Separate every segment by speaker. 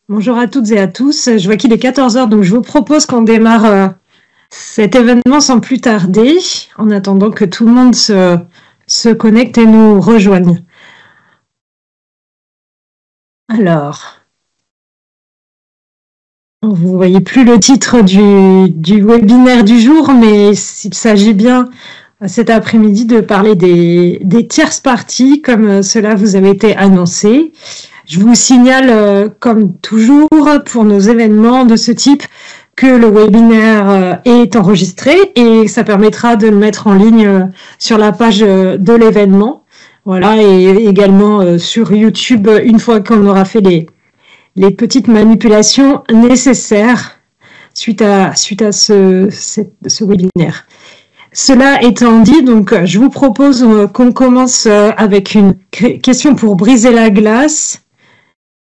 Speaker 1: Bonjour à toutes et à tous. Je vois qu'il est 14 heures, donc je vous propose qu'on démarre cet événement sans plus tarder, en attendant que tout le monde se connecte et nous rejoigne. Alors, vous ne voyez plus le titre du webinaire du jour, mais il s'agit bien cet après-midi de parler des tierces parties, comme cela vous avait été annoncé. Je vous signale, comme toujours, pour nos événements de ce type, que le webinaire est enregistré et ça permettra de le mettre en ligne sur la page de l'événement. Voilà, et également sur YouTube une fois qu'on aura fait les petites manipulations nécessaires suite à ce webinaire. Cela étant dit, donc je vous propose qu'on commence avec une question pour briser la glace.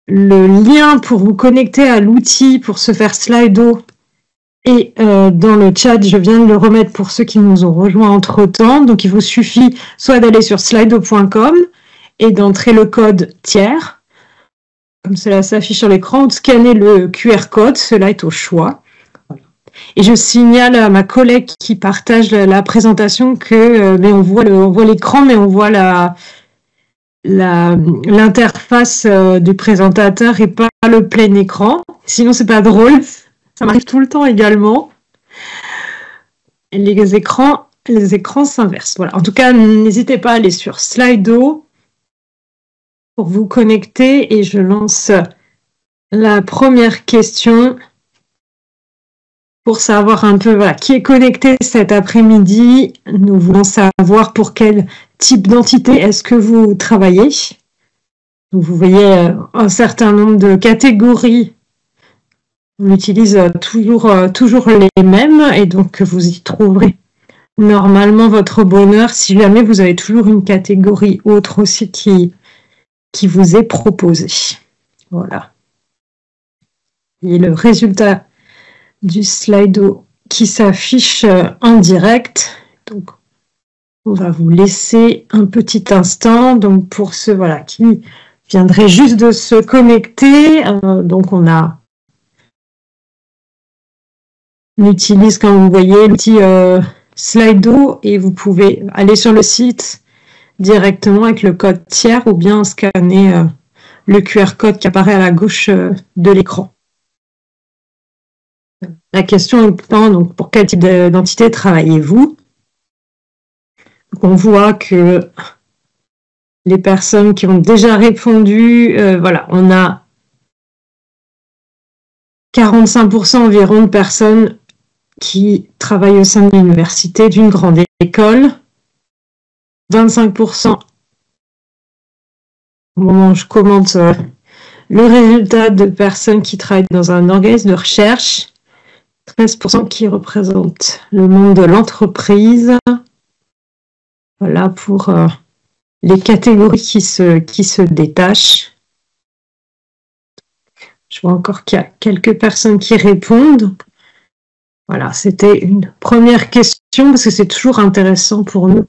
Speaker 1: Le lien pour vous connecter à l'outil pour se faire Slido est dans le chat. Je viens de le remettre pour ceux qui nous ont rejoints entre-temps. Donc, il vous suffit soit d'aller sur slido.com et d'entrer le code tiers, comme cela s'affiche sur l'écran, ou de scanner le QR code. Cela est au choix. Et je signale à ma collègue qui partage la présentation que on voit l'écran, mais on voit l'interface du présentateur et pas le plein écran. Sinon, c'est pas drôle. Ça m'arrive tout le temps également. Et les écrans s'inversent. Voilà. En tout cas, n'hésitez pas à aller sur Slido pour vous connecter et je lance la première question pour savoir un peu qui est connecté cet après-midi. Nous voulons savoir pour quel type d'entité est-ce que vous travaillez. Donc, vous voyez un certain nombre de catégories. On utilise toujours les mêmes et donc vous y trouverez normalement votre bonheur si jamais vous avez toujours une catégorie autre aussi qui vous est proposée. Voilà. Et le résultat du Slido qui s'affiche en direct. Donc, on va vous laisser un petit instant. Donc, pour ceux qui viendraient juste de se connecter, donc on utilise, comme vous voyez, l'outil Slido et vous pouvez aller sur le site directement avec le code tiers ou bien scanner le QR code qui apparaît à la gauche de l'écran. La question étant, donc, pour quel type d'entité travaillez-vous? On voit que les personnes qui ont déjà répondu, on a 45% environ de personnes qui travaillent au sein de l'université, d'une grande école. 25%, au moment où je commente le résultat de personnes qui travaillent dans un organisme de recherche. 13% qui représentent le monde de l'entreprise. Voilà pour les catégories qui se détachent. Je vois encore qu'il y a quelques personnes qui répondent. Voilà, c'était une première question parce que c'est toujours intéressant pour nous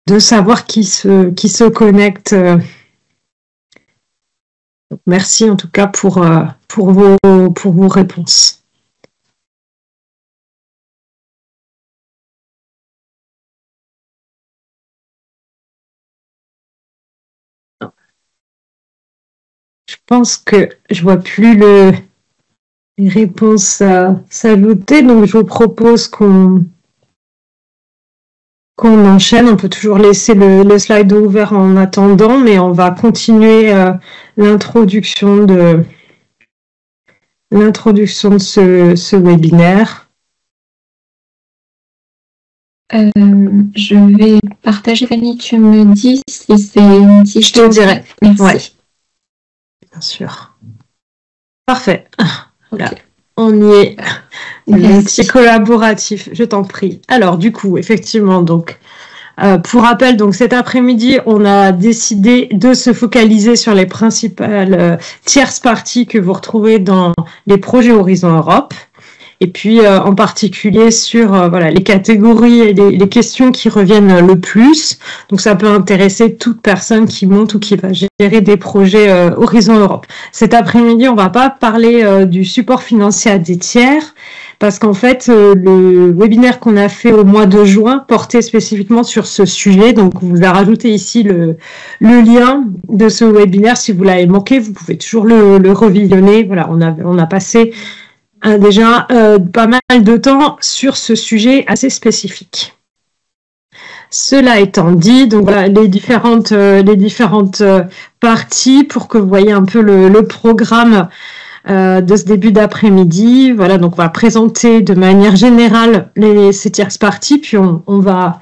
Speaker 1: de savoir qui se connecte. Donc, merci en tout cas pour vos réponses. Je pense que je vois plus les réponses à s'ajouter, donc je vous propose qu'on enchaîne. On peut toujours laisser le slide ouvert en attendant, mais on va continuer l'introduction de ce webinaire.
Speaker 2: Je vais partager, Fanny, tu me dis si c'est une petite...
Speaker 1: Je te dirai.
Speaker 2: Merci.
Speaker 1: Ouais. Bien sûr. Parfait. Voilà.
Speaker 2: Okay.
Speaker 1: On y est. L'outil collaboratif, je t'en prie. Alors, du coup, effectivement, donc, pour rappel, donc cet après-midi, on a décidé de se focaliser sur les principales tierces parties que vous retrouvez dans les projets Horizon Europe. et puis en particulier sur voilà, les catégories et les questions qui reviennent le plus. Donc ça peut intéresser toute personne qui monte ou qui va gérer des projets Horizon Europe. Cet après-midi, on va pas parler du support financier à des tiers, parce qu'en fait, le webinaire qu'on a fait au mois de juin portait spécifiquement sur ce sujet. Donc, on vous a rajouté ici le lien de ce webinaire. Si vous l'avez manqué, vous pouvez toujours le revisionner. Voilà, on a passé déjà pas mal de temps sur ce sujet assez spécifique. Cela étant dit, donc voilà les différentes parties pour que vous voyez un peu le programme de ce début d'après-midi. Voilà, donc on va présenter de manière générale ces tierces parties, puis on va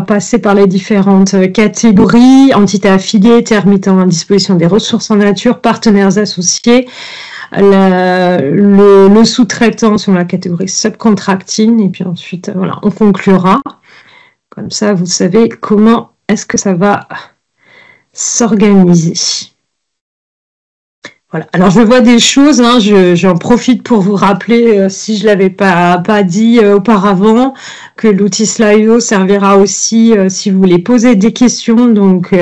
Speaker 1: passer par les différentes catégories: entités affiliées, tiers mettant à disposition des ressources en nature, partenaires associés, le sous-traitant sur la catégorie subcontracting, et puis ensuite, voilà, on conclura. Comme ça, vous savez comment est-ce que ça va s'organiser. Voilà. Alors, je vois des choses, hein, j'en profite pour vous rappeler, si je ne l'avais pas dit auparavant, que l'outil Slido servira aussi si vous voulez poser des questions. Donc,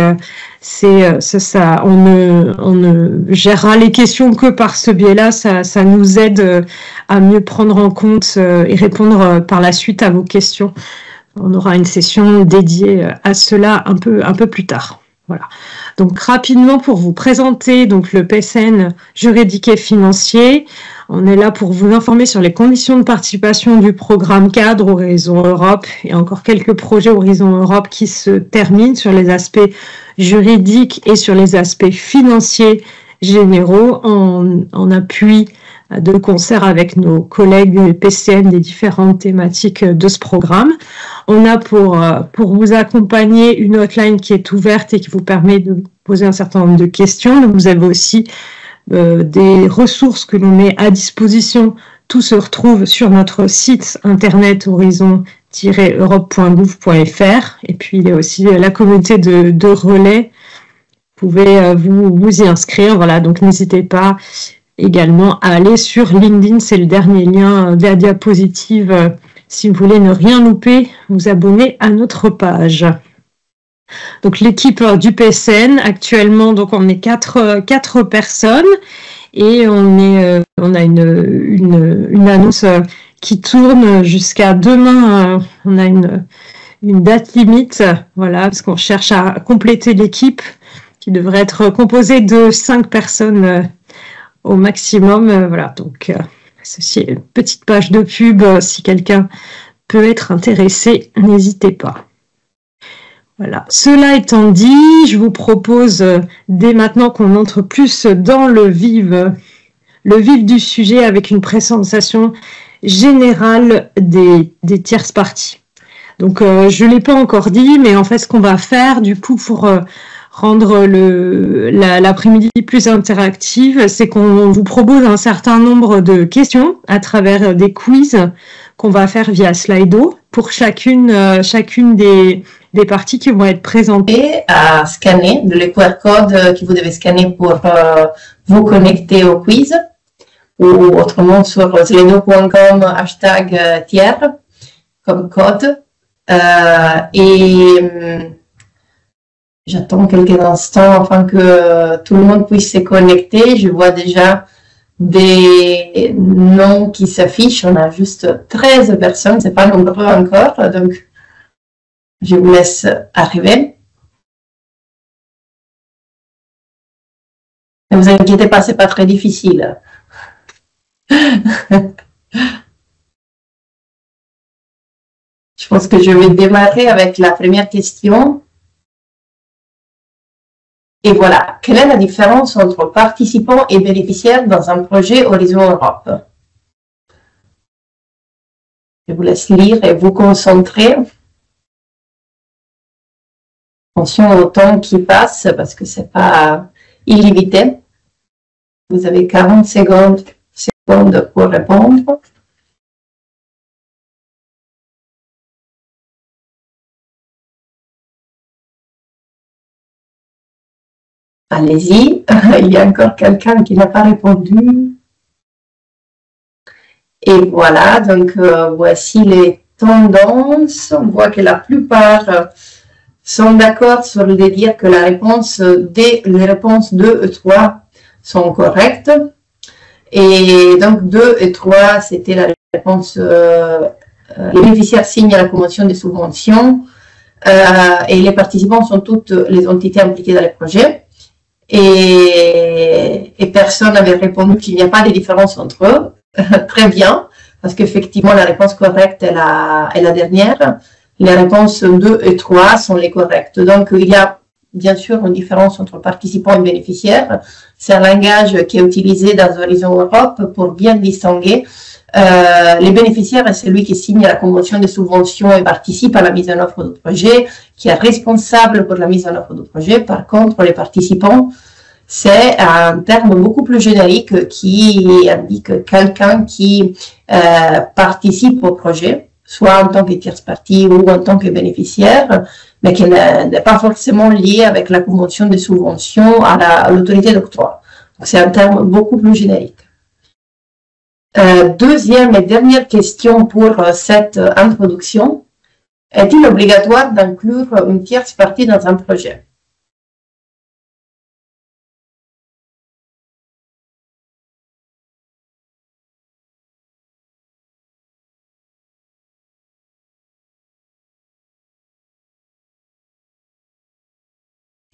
Speaker 1: c'est ça. On ne gérera les questions que par ce biais-là. Ça nous aide à mieux prendre en compte et répondre par la suite à vos questions. On aura une session dédiée à cela un peu plus tard. Voilà. Donc rapidement pour vous présenter donc le PSN juridique et financier, on est là pour vous informer sur les conditions de participation du programme cadre Horizon Europe et encore quelques projets Horizon Europe qui se terminent sur les aspects juridiques et sur les aspects financiers généraux en appui de concert avec nos collègues PCN des différentes thématiques de ce programme. On a pour vous accompagner une hotline qui est ouverte et qui vous permet de poser un certain nombre de questions. Donc vous avez aussi des ressources que l'on met à disposition. Tout se retrouve sur notre site internet horizon-europe.gouv.fr. Et puis il y a aussi la communauté de relais. Vous pouvez vous y inscrire. Voilà, donc n'hésitez pas également à aller sur LinkedIn, c'est le dernier lien de la diapositive. Si vous voulez ne rien louper, vous abonnez à notre page. Donc l'équipe du PSN, actuellement, donc on est quatre personnes et on a une annonce qui tourne jusqu'à demain. On a une date limite, voilà, parce qu'on cherche à compléter l'équipe qui devrait être composée de 5 personnes au maximum. Voilà, donc ceci est une petite page de pub. Si quelqu'un peut être intéressé, n'hésitez pas. Voilà. Cela étant dit, je vous propose dès maintenant qu'on entre plus dans le vif du sujet avec une présentation générale des tierces parties. Donc, je ne l'ai pas encore dit, mais en fait, ce qu'on va faire, du coup, pour rendre l'après-midi plus interactive, c'est qu'on vous propose un certain nombre de questions à travers des quiz qu'on va faire via Slido pour chacune des parties qui vont être présentées.
Speaker 3: Et à scanner le QR code que vous devez scanner pour vous connecter au quiz, ou autrement sur slido.com #tiers comme code. J'attends quelques instants afin que tout le monde puisse se connecter. Je vois déjà des noms qui s'affichent. On a juste 13 personnes, c'est pas nombreux encore, donc je vous laisse arriver. Ne vous inquiétez pas, c'est pas très difficile. Je pense que je vais démarrer avec la première question. Et voilà, quelle est la différence entre participants et bénéficiaires dans un projet Horizon Europe? Je vous laisse lire et vous concentrer. Attention au temps qui passe parce que c'est pas illimité. Vous avez 40 secondes pour répondre. Allez-y, il y a encore quelqu'un qui n'a pas répondu. Et voilà, donc voici les tendances. On voit que la plupart sont d'accord sur le dire que la réponse les réponses 2 et 3 sont correctes. Et donc 2 et 3, c'était la réponse les bénéficiaires signent la convention de subvention et les participants sont toutes les entités impliquées dans le projet. Et personne n'avait répondu qu'il n'y a pas de différence entre eux. Très bien, parce qu'effectivement, la réponse correcte est la dernière. Les réponses 2 et 3 sont les correctes. Donc, il y a bien sûr une différence entre participants et bénéficiaires. C'est un langage qui est utilisé dans Horizon Europe pour bien distinguer les bénéficiaires est celui qui signe la convention de subvention et participe à la mise en œuvre du projet, qui est responsable pour la mise en œuvre du projet. Par contre, les participants, c'est un terme beaucoup plus générique qui indique quelqu'un qui participe au projet, soit en tant que tierce partie ou en tant que bénéficiaire, mais qui n'est pas forcément lié avec la convention de subvention à l'autorité d'octroi. C'est un terme beaucoup plus générique. Deuxième et dernière question pour cette introduction. Est-il obligatoire d'inclure une tierce partie dans un projet?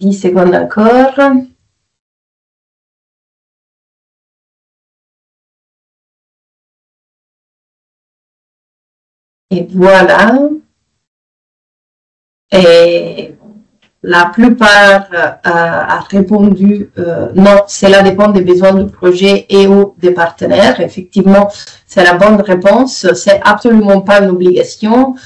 Speaker 3: « 10 secondes encore. » Et voilà. Et la plupart a répondu non, cela dépend des besoins du projet et ou des partenaires. Effectivement, c'est la bonne réponse. C'est absolument pas une obligation.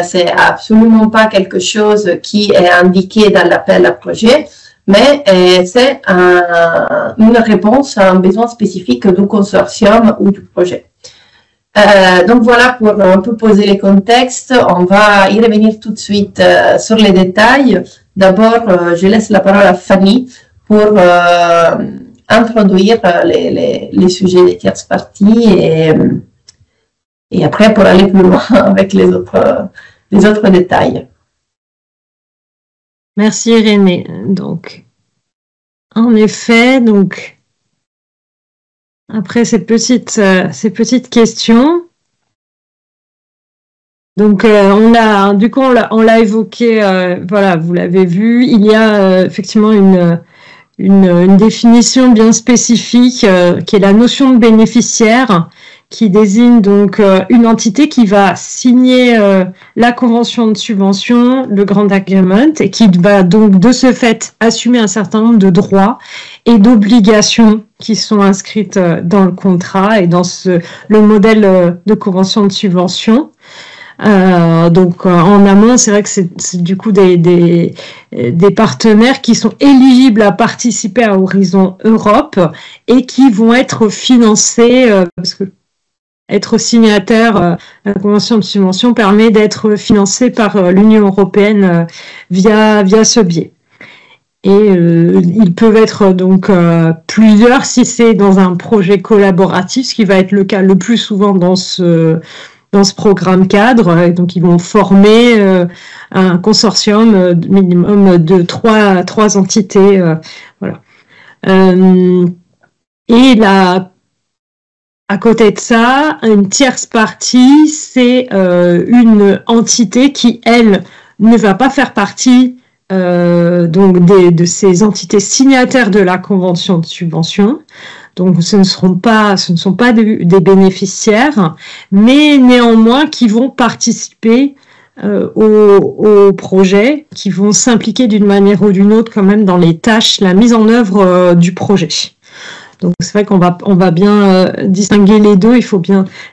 Speaker 3: C'est absolument pas quelque chose qui est indiqué dans l'appel à projet, mais c'est une réponse à un besoin spécifique du consortium ou du projet. Donc voilà pour un peu poser les contextes. On va y revenir tout de suite sur les détails. D'abord, je laisse la parole à Fanny pour introduire les sujets des tierces parties et après pour aller plus loin avec les autres détails.
Speaker 1: Merci Irénée. Donc, en effet, donc après ces petites questions, donc on l'a évoqué, voilà, vous l'avez vu, il y a effectivement une définition bien spécifique qui est la notion de bénéficiaire, qui désigne donc une entité qui va signer la convention de subvention, le Grant Agreement, et qui va donc de ce fait assumer un certain nombre de droits et d'obligations qui sont inscrites dans le contrat et dans le modèle de convention de subvention. Donc en amont, c'est vrai que c'est du coup des partenaires qui sont éligibles à participer à Horizon Europe et qui vont être financés parce que être signataire la convention de subvention permet d'être financé par l'Union européenne via ce biais. Et ils peuvent être donc plusieurs si c'est dans un projet collaboratif, ce qui va être le cas le plus souvent dans ce programme cadre. Et donc ils vont former un consortium minimum de trois entités. Voilà. Et à côté de ça, une tierce partie, c'est une entité qui, elle, ne va pas faire partie donc de ces entités signataires de la convention de subvention. Donc ce ne sont pas des bénéficiaires, mais néanmoins qui vont participer au projet, qui vont s'impliquer d'une manière ou d'une autre quand même dans les tâches, la mise en œuvre du projet. Donc c'est vrai qu'on va bien distinguer les deux,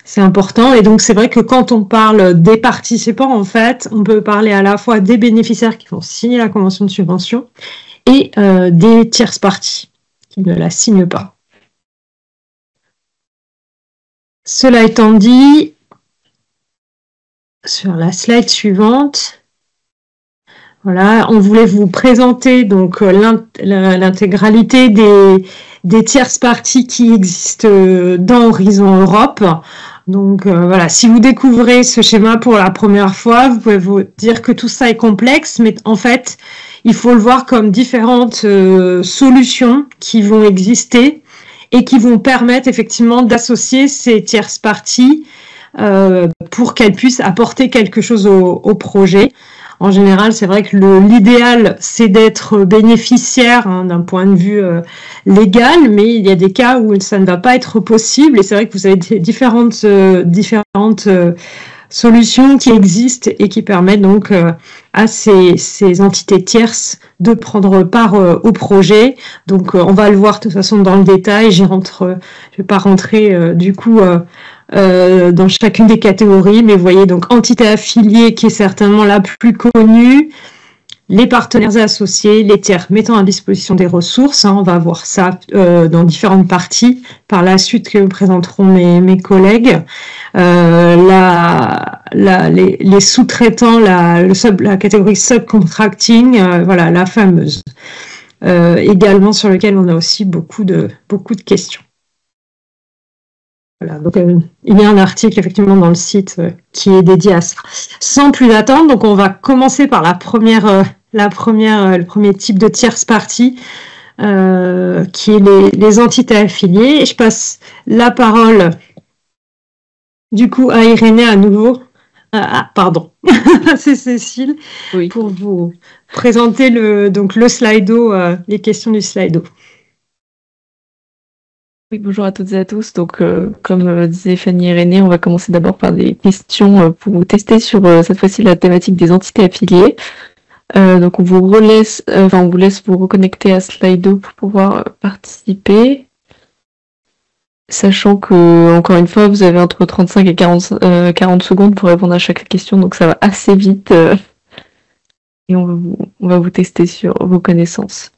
Speaker 1: c'est important. Et donc c'est vrai que quand on parle des participants, en fait, on peut parler à la fois des bénéficiaires qui vont signer la convention de subvention et des tierces parties qui ne la signent pas. Cela étant dit, sur la slide suivante, voilà, on voulait vous présenter donc l'intégralité des tierces parties qui existent dans Horizon Europe. Donc voilà, si vous découvrez ce schéma pour la première fois, vous pouvez vous dire que tout ça est complexe, mais en fait, il faut le voir comme différentes solutions qui vont exister et qui vont permettre effectivement d'associer ces tierces parties pour qu'elles puissent apporter quelque chose au projet. En général, c'est vrai que l'idéal, c'est d'être bénéficiaire d'un point de vue légal, mais il y a des cas où ça ne va pas être possible. Et c'est vrai que vous avez différentes solutions qui existent et qui permettent donc à ces entités tierces de prendre part au projet. Donc, on va le voir de toute façon dans le détail. Je vais pas rentrer du coup dans chacune des catégories, mais vous voyez donc entité affiliée qui est certainement la plus connue, les partenaires associés, les tiers mettant à disposition des ressources, on va voir ça dans différentes parties par la suite que présenteront mes collègues, les sous-traitants, la catégorie subcontracting, voilà la fameuse, également sur lequel on a aussi beaucoup de questions. Voilà, donc il y a un article effectivement dans le site qui est dédié à ça. Sans plus attendre, donc on va commencer par le premier type de tierce partie, qui est les entités affiliées. Et je passe la parole du coup à Irénée à nouveau. Pardon, c'est Cécile, oui, pour vous présenter le Slido, les questions du Slido.
Speaker 4: Oui, bonjour à toutes et à tous. Donc, comme disait Fanny et René, on va commencer d'abord par des questions pour vous tester sur cette fois-ci la thématique des entités affiliées. Donc, on vous laisse vous reconnecter à Slido pour pouvoir participer, sachant que, encore une fois, vous avez entre 35 et 40 secondes pour répondre à chaque question, donc ça va assez vite et on va vous tester sur vos connaissances.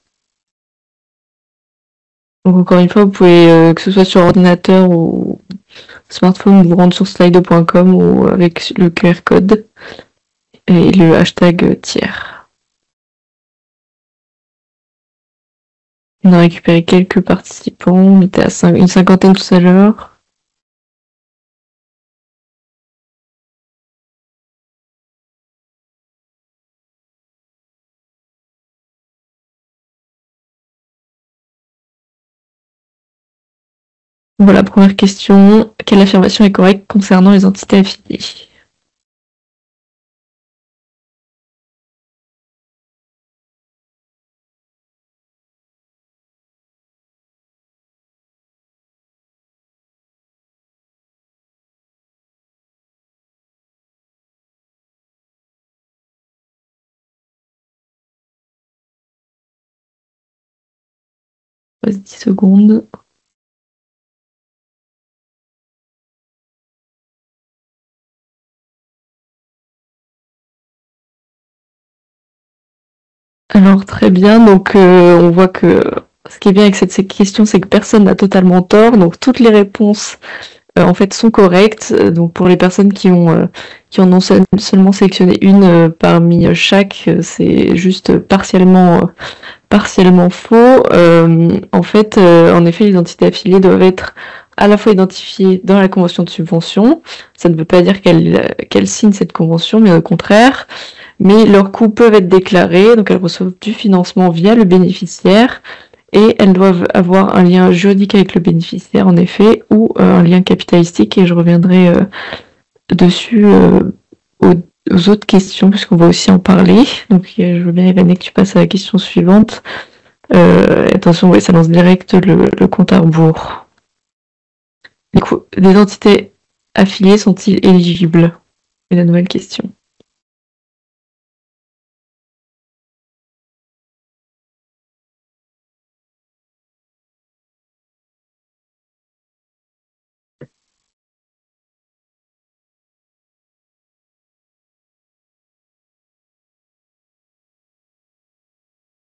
Speaker 4: Donc encore une fois, vous pouvez, que ce soit sur ordinateur ou smartphone, vous rendre sur slido.com ou avec le QR code et le hashtag tiers. On a récupéré quelques participants, on était à une cinquantaine tout à l'heure. Voilà, première question. Quelle affirmation est correcte concernant les entités affiliées? Passe 10 secondes. Alors très bien, donc on voit que ce qui est bien avec cette question, c'est que personne n'a totalement tort, donc toutes les réponses en fait sont correctes. Donc pour les personnes qui en ont seulement sélectionné une parmi chaque, c'est juste partiellement faux. En fait, en effet, les entités affiliées doivent être à la fois identifiées dans la convention de subvention. Ça ne veut pas dire qu'elles signent cette convention, mais au contraire. Mais leurs coûts peuvent être déclarés, donc elles reçoivent du financement via le bénéficiaire et elles doivent avoir un lien juridique avec le bénéficiaire, en effet, ou un lien capitalistique, et je reviendrai dessus aux autres questions, puisqu'on va aussi en parler. Donc je veux bien, Irénée, que tu passes à la question suivante. Attention, oui, ça lance direct le compte à rebours. Les entités affiliées sont-ils éligibles? C'est la nouvelle question.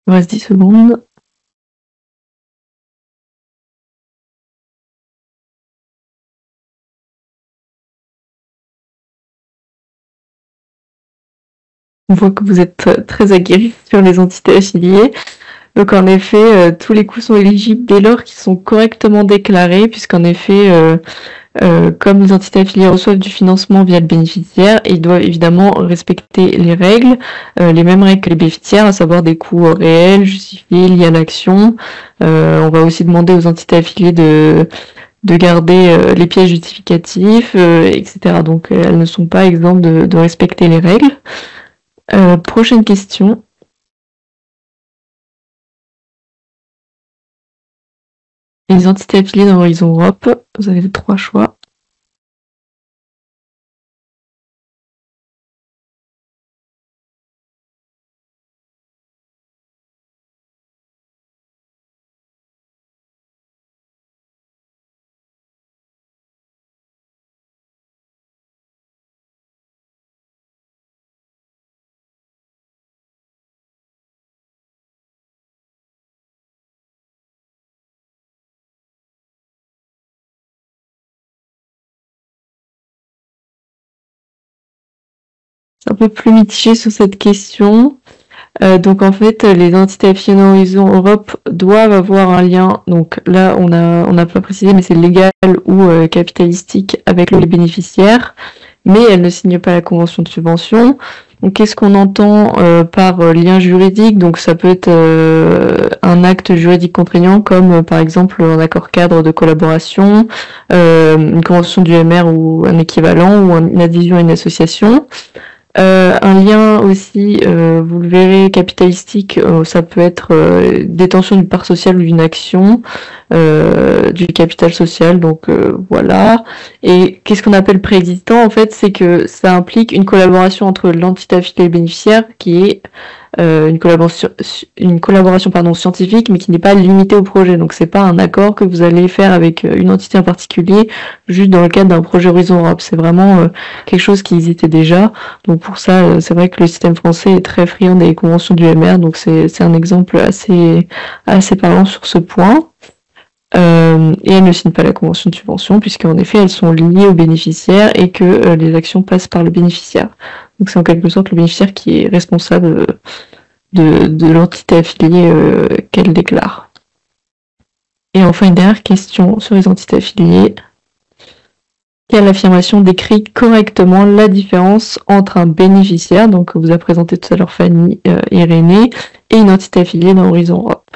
Speaker 4: Il reste 10 secondes. On voit que vous êtes très aguerris sur les entités affiliées. Donc en effet, tous les coûts sont éligibles dès lors qu'ils sont correctement déclarés, puisqu'en effet, Comme les entités affiliées reçoivent du financement via le bénéficiaire, ils doivent évidemment respecter les règles, les mêmes règles que les bénéficiaires, à savoir des coûts réels, justifiés, liés à l'action. On va aussi demander aux entités affiliées de garder les pièces justificatifs, etc. Donc elles ne sont pas exemptes de respecter les règles. Prochaine question. Les entités affiliées dans Horizon Europe, vous avez 3 choix. C'est un peu plus mitigé sur cette question. Donc en fait, les entités affiliées dans Horizon Europe doivent avoir un lien. Donc là, on n'a pas précisé, mais c'est légal ou capitalistique avec les bénéficiaires, mais elles ne signent pas la convention de subvention. Donc qu'est-ce qu'on entend par lien juridique? Donc ça peut être un acte juridique contraignant, comme par exemple un accord cadre de collaboration, une convention du MR ou un équivalent, ou une adhésion à une association. Un lien aussi, vous le verrez, capitalistique, ça peut être détention d'une part sociale ou d'une action, du capital social, donc voilà. Et qu'est-ce qu'on appelle préexistant? En fait, c'est que ça implique une collaboration entre l'entité affiliée et le bénéficiaire, qui est une collaboration scientifique, mais qui n'est pas limitée au projet. Donc c'est pas un accord que vous allez faire avec une entité en particulier, juste dans le cadre d'un projet Horizon Europe. C'est vraiment quelque chose qui existait déjà. Donc pour ça, c'est vrai que le système français est très friand des conventions du MR, donc c'est un exemple assez parlant sur ce point. Et elles ne signent pas la convention de subvention, puisqu'en effet elles sont liées aux bénéficiaires et que les actions passent par le bénéficiaire. Donc c'est en quelque sorte le bénéficiaire qui est responsable de l'entité affiliée qu'elle déclare. Et enfin une dernière question sur les entités affiliées. Quelle affirmation décrit correctement la différence entre un bénéficiaire, donc que vous a présenté tout à l'heure Fanny et René, et une entité affiliée dans Horizon Europe?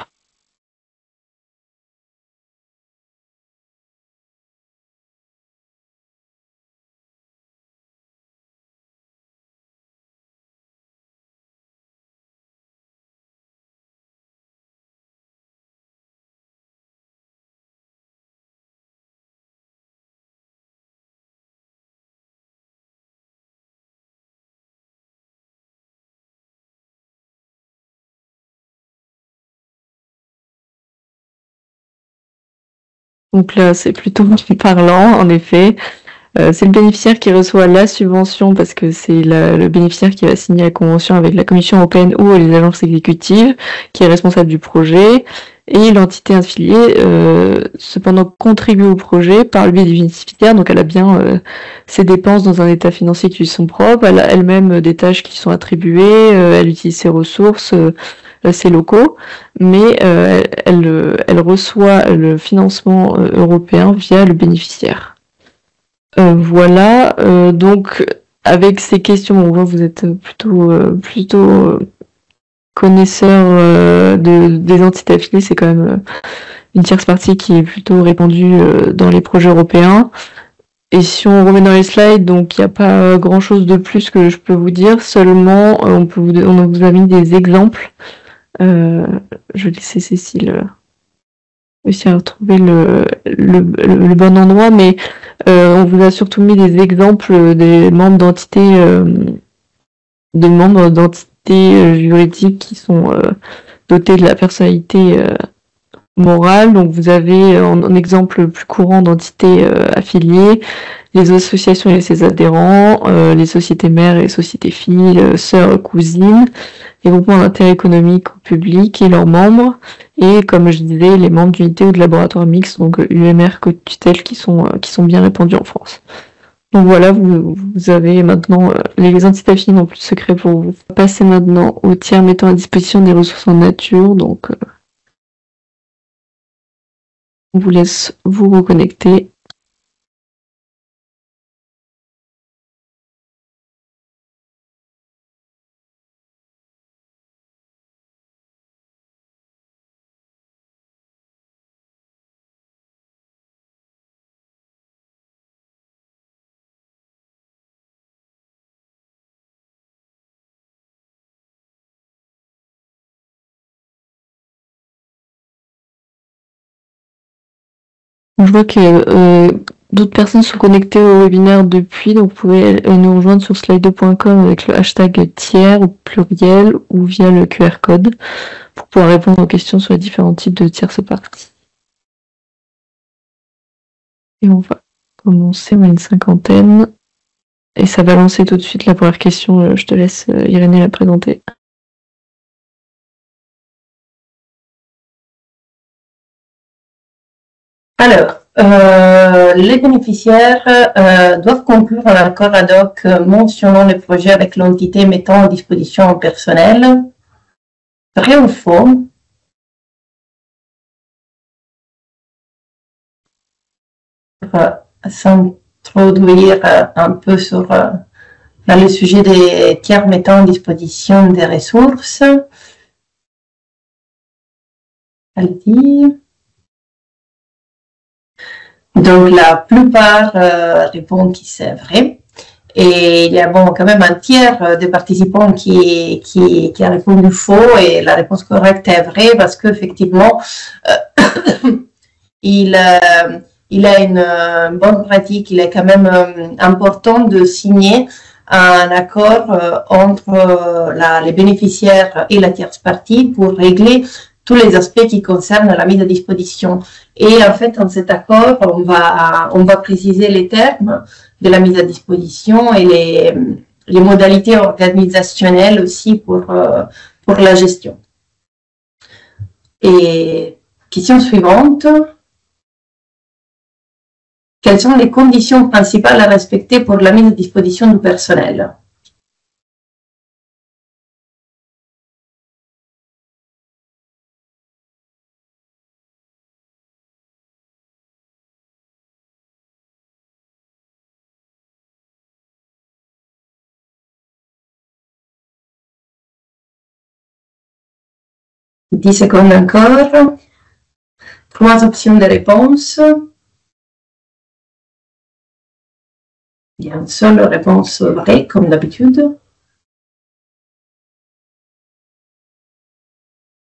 Speaker 4: Donc là, c'est plutôt parlant, en effet. C'est le bénéficiaire qui reçoit la subvention parce que c'est le bénéficiaire qui va signer la convention avec la Commission européenne ou les agences exécutives, qui est responsable du projet. Et l'entité affiliée, cependant, contribue au projet par le biais du bénéficiaire. Donc elle a bien ses dépenses dans un état financier qui lui sont propres. Elle a elle-même des tâches qui sont attribuées. Elle utilise ses ressources, ses locaux. Mais elle reçoit le financement européen via le bénéficiaire. Voilà, donc avec ces questions, on voit que vous êtes plutôt connaisseur des entités affiliées. C'est quand même une tierce partie qui est plutôt répandue dans les projets européens. Et si on remet dans les slides, donc il n'y a pas grand chose de plus que je peux vous dire, seulement on vous a mis des exemples. Je vais laisser Cécile réussir à retrouver le bon endroit, mais on vous a surtout mis des exemples des membres d'entités juridiques qui sont dotés de la personnalité morale. Donc vous avez en exemple le plus courant d'entités affiliées, les associations et ses adhérents, les sociétés mères et les sociétés filles, sœurs, cousines, les groupements d'intérêt économique ou public et leurs membres, et comme je disais, les membres d'unités ou de laboratoires mixtes, donc UMR, co-tutelle, qui sont bien répandus en France. Donc voilà, vous avez maintenant les entités affiliées n'ont plus de secret pour vous. Passer maintenant au tiers mettant à disposition des ressources en nature, donc on vous laisse vous reconnecter. Je vois que d'autres personnes sont connectées au webinaire depuis, donc vous pouvez nous rejoindre sur slide2.com avec le hashtag tiers au pluriel ou via le QR code pour pouvoir répondre aux questions sur les différents types de tierces parties. Et on va commencer, on a une cinquantaine. Et ça va lancer tout de suite la première question. Je te laisse, Irénée, la présenter.
Speaker 3: Alors, les bénéficiaires doivent conclure un accord ad hoc mentionnant le projet avec l'entité mettant à disposition un personnel. Vrai ou faux? S'introduire un peu sur dans le sujet des tiers mettant à disposition des ressources. Allez-y. Donc, la plupart répondent que c'est vrai. Et il y a bon, quand même un tiers des participants qui a répondu faux et la réponse correcte est vraie parce qu'effectivement, il a une bonne pratique. Il est quand même important de signer un accord entre les bénéficiaires et la tierce partie pour régler tous les aspects qui concernent la mise à disposition. Et en fait, dans cet accord, on va préciser les termes de la mise à disposition et les modalités organisationnelles aussi pour la gestion. Et question suivante. Quelles sont les conditions principales à respecter pour la mise à disposition du personnel? Dix secondes encore. 3 options de réponse. Il y a une seule réponse vraie, comme d'habitude.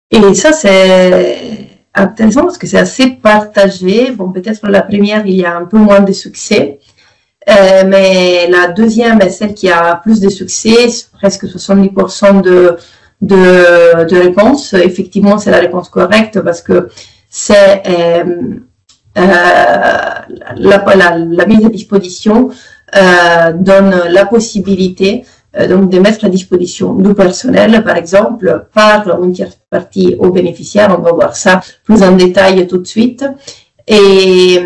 Speaker 3: Et ça, c'est intéressant parce que c'est assez partagé. Bon, peut-être pour la première, il y a un peu moins de succès. Mais la deuxième est celle qui a plus de succès, presque 70% de réponses. Effectivement, c'est la réponse correcte parce que c'est la mise à disposition donne la possibilité donc de mettre à disposition du personnel, par exemple, par une tierce partie aux bénéficiaires. On va voir ça plus en détail tout de suite. Et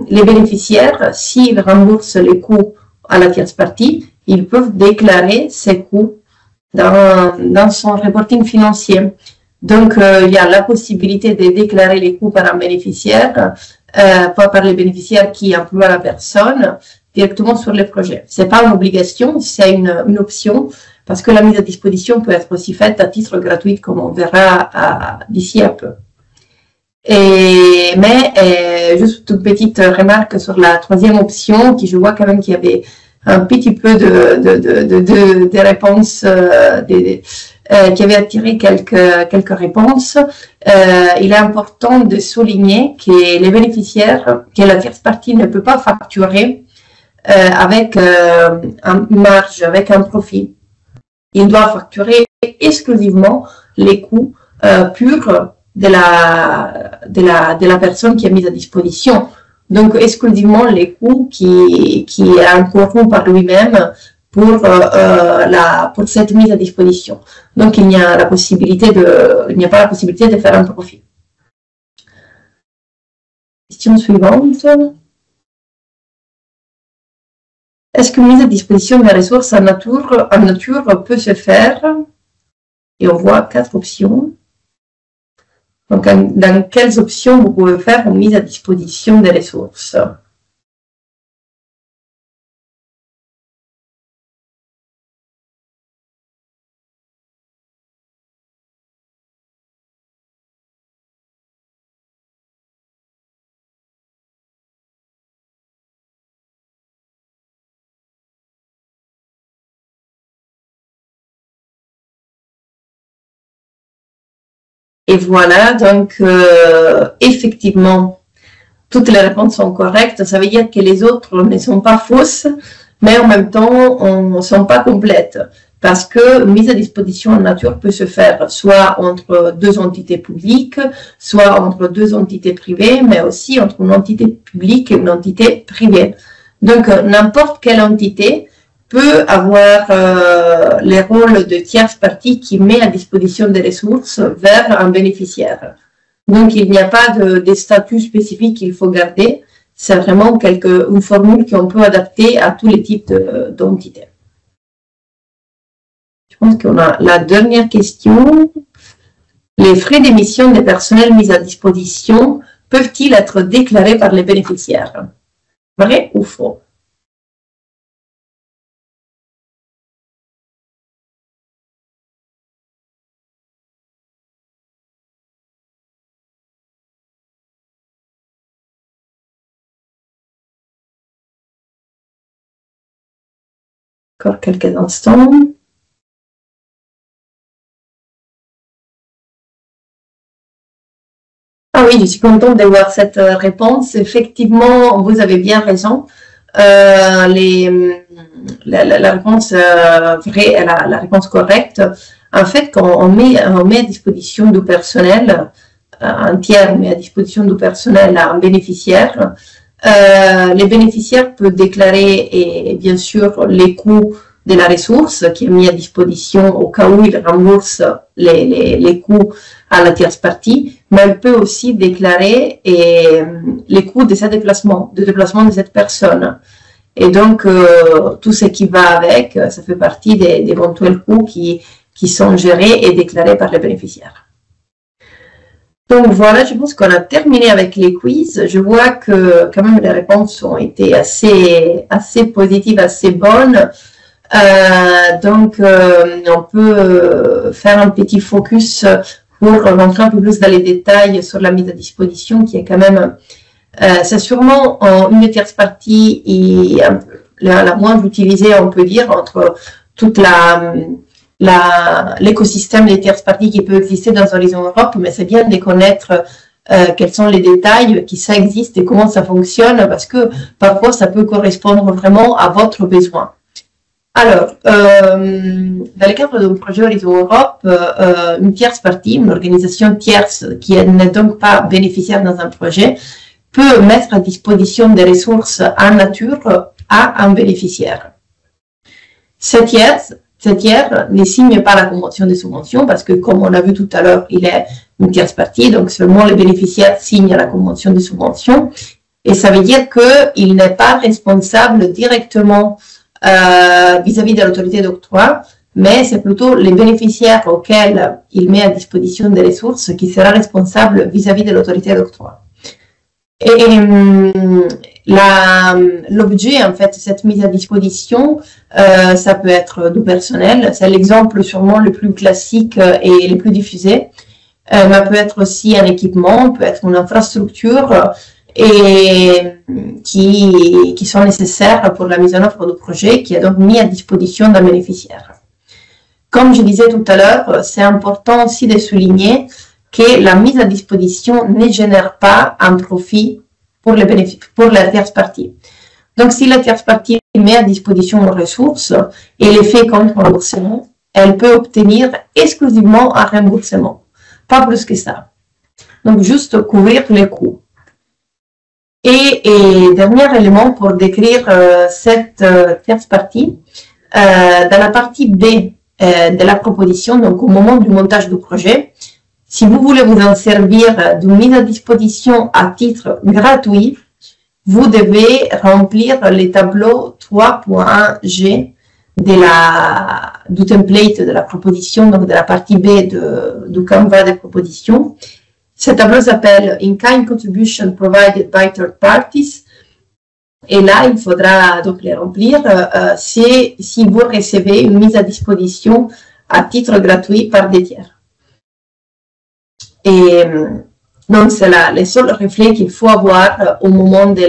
Speaker 3: les bénéficiaires, s'ils remboursent les coûts à la tierce partie, ils peuvent déclarer ces coûts dans son reporting financier. Donc, il y a la possibilité de déclarer les coûts par un bénéficiaire, pas par les bénéficiaires qui emploient la personne, directement sur le projet. C'est pas une obligation, c'est une option, parce que la mise à disposition peut être aussi faite à titre gratuit, comme on verra d'ici à peu. Mais juste une petite remarque sur la troisième option, qui je vois quand même qu'il y avait un petit peu de réponses, qui avait attiré quelques réponses. Il est important de souligner que les bénéficiaires, que la tierce partie ne peut pas facturer avec une marge, avec un profit. Il doit facturer exclusivement les coûts purs de la personne qui est mise à disposition. Donc, exclusivement les coûts qui encourent par lui-même pour cette mise à disposition. Donc, il n'y a pas la possibilité de faire un profit. Question suivante. Est-ce qu'une mise à disposition des ressources en nature peut se faire? Et on voit 4 options. Donc, dans quelles options vous pouvez faire une mise à disposition des ressources? Et voilà, donc effectivement, toutes les réponses sont correctes. Ça veut dire que les autres ne sont pas fausses, mais en même temps, ne sont pas complètes. Parce que mise à disposition en nature peut se faire soit entre deux entités publiques, soit entre deux entités privées, mais aussi entre une entité publique et une entité privée. Donc, n'importe quelle entité peut avoir les rôles de tierce partie qui met à disposition des ressources vers un bénéficiaire. Donc, il n'y a pas de statut spécifique qu'il faut garder. C'est vraiment une formule qu'on peut adapter à tous les types d'entités. Je pense qu'on a la dernière question. Les frais d'émission des personnels mis à disposition peuvent-ils être déclarés par les bénéficiaires? Vrai ou faux? Encore quelques instants. Ah oui, je suis contente de voir cette réponse. Effectivement, vous avez bien raison. La réponse vraie est la réponse correcte. En fait, quand on met à disposition du personnel, un tiers met à disposition du personnel à un bénéficiaire, les bénéficiaires peuvent déclarer et bien sûr les coûts de la ressource qui est mis à disposition au cas où ils remboursent les coûts à la tierce partie, mais elle peut aussi déclarer les coûts de ce déplacement, de cette personne. Et donc, tout ce qui va avec, ça fait partie des éventuels coûts qui sont gérés et déclarés par les bénéficiaires. Donc voilà, je pense qu'on a terminé avec les quiz. Je vois que quand même les réponses ont été assez positives, assez bonnes. Donc on peut faire un petit focus pour rentrer un peu plus dans les détails sur la mise à disposition qui est quand même, c'est sûrement une tierce partie et la moins utilisée, on peut dire, entre toute l'écosystème des tierces parties qui peut exister dans Horizon Europe, mais c'est bien de connaître quels sont les détails, qui ça existe et comment ça fonctionne, parce que parfois ça peut correspondre vraiment à votre besoin. Alors, dans le cadre d'un projet Horizon Europe, une tierce partie, une organisation tierce qui n'est donc pas bénéficiaire dans un projet, peut mettre à disposition des ressources en nature à un bénéficiaire. Cette tiers ne signe pas la convention de subvention parce que, comme on a vu tout à l'heure, il est une tierce partie, donc seulement les bénéficiaires signent la convention de subvention. Et ça veut dire qu'il n'est pas responsable directement vis-à-vis de l'autorité d'octroi, mais c'est plutôt les bénéficiaires auxquels il met à disposition des ressources qui sera responsable vis-à-vis de l'autorité d'octroi. Et l'objet, en fait, cette mise à disposition, ça peut être du personnel. C'est l'exemple sûrement le plus classique et le plus diffusé. Mais peut être aussi un équipement, peut être une infrastructure et qui sont nécessaires pour la mise en œuvre du projet, qui est donc mis à disposition d'un bénéficiaire. Comme je disais tout à l'heure, c'est important aussi de souligner que la mise à disposition ne génère pas un profit pour la tierce partie. Donc, si la tierce partie met à disposition une ressource et les fait contre remboursement, elle peut obtenir exclusivement un remboursement, pas plus que ça. Donc, juste couvrir les coûts. Et dernier élément pour décrire cette tierce partie, dans la partie B de la proposition, donc au moment du montage du projet, si vous voulez vous en servir d'une mise à disposition à titre gratuit, vous devez remplir les tableaux 3.1G du template de la proposition, donc de la partie B du Canva des propositions. Ce tableau s'appelle In-Kind Contribution Provided by Third Parties. Et là, il faudra donc les remplir si vous recevez une mise à disposition à titre gratuit par des tiers. Et donc, c'est les seuls reflets qu'il faut avoir au moment du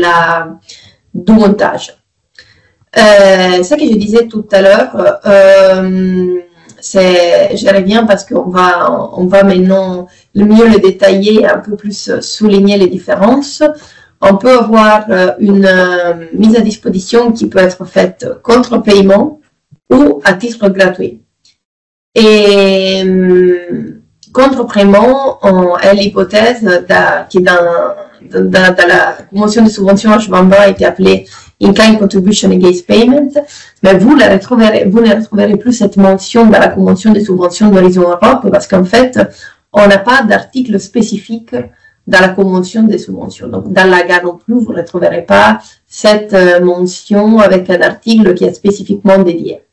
Speaker 3: montage. Ce que je disais tout à l'heure, je reviens parce qu'on va maintenant mieux le détailler, un peu plus souligner les différences. On peut avoir une mise à disposition qui peut être faite contre paiement ou à titre gratuit. Et contre paiement est l'hypothèse qui dans la convention de subvention H2020 a été appelée In-kind contribution against payment, mais vous ne retrouverez plus cette mention dans la convention de subvention d'Horizon Europe parce qu'en fait, on n'a pas d'article spécifique dans la convention des subventions. Donc, dans la GA non plus, vous ne retrouverez pas cette mention avec un article qui est spécifiquement dédié.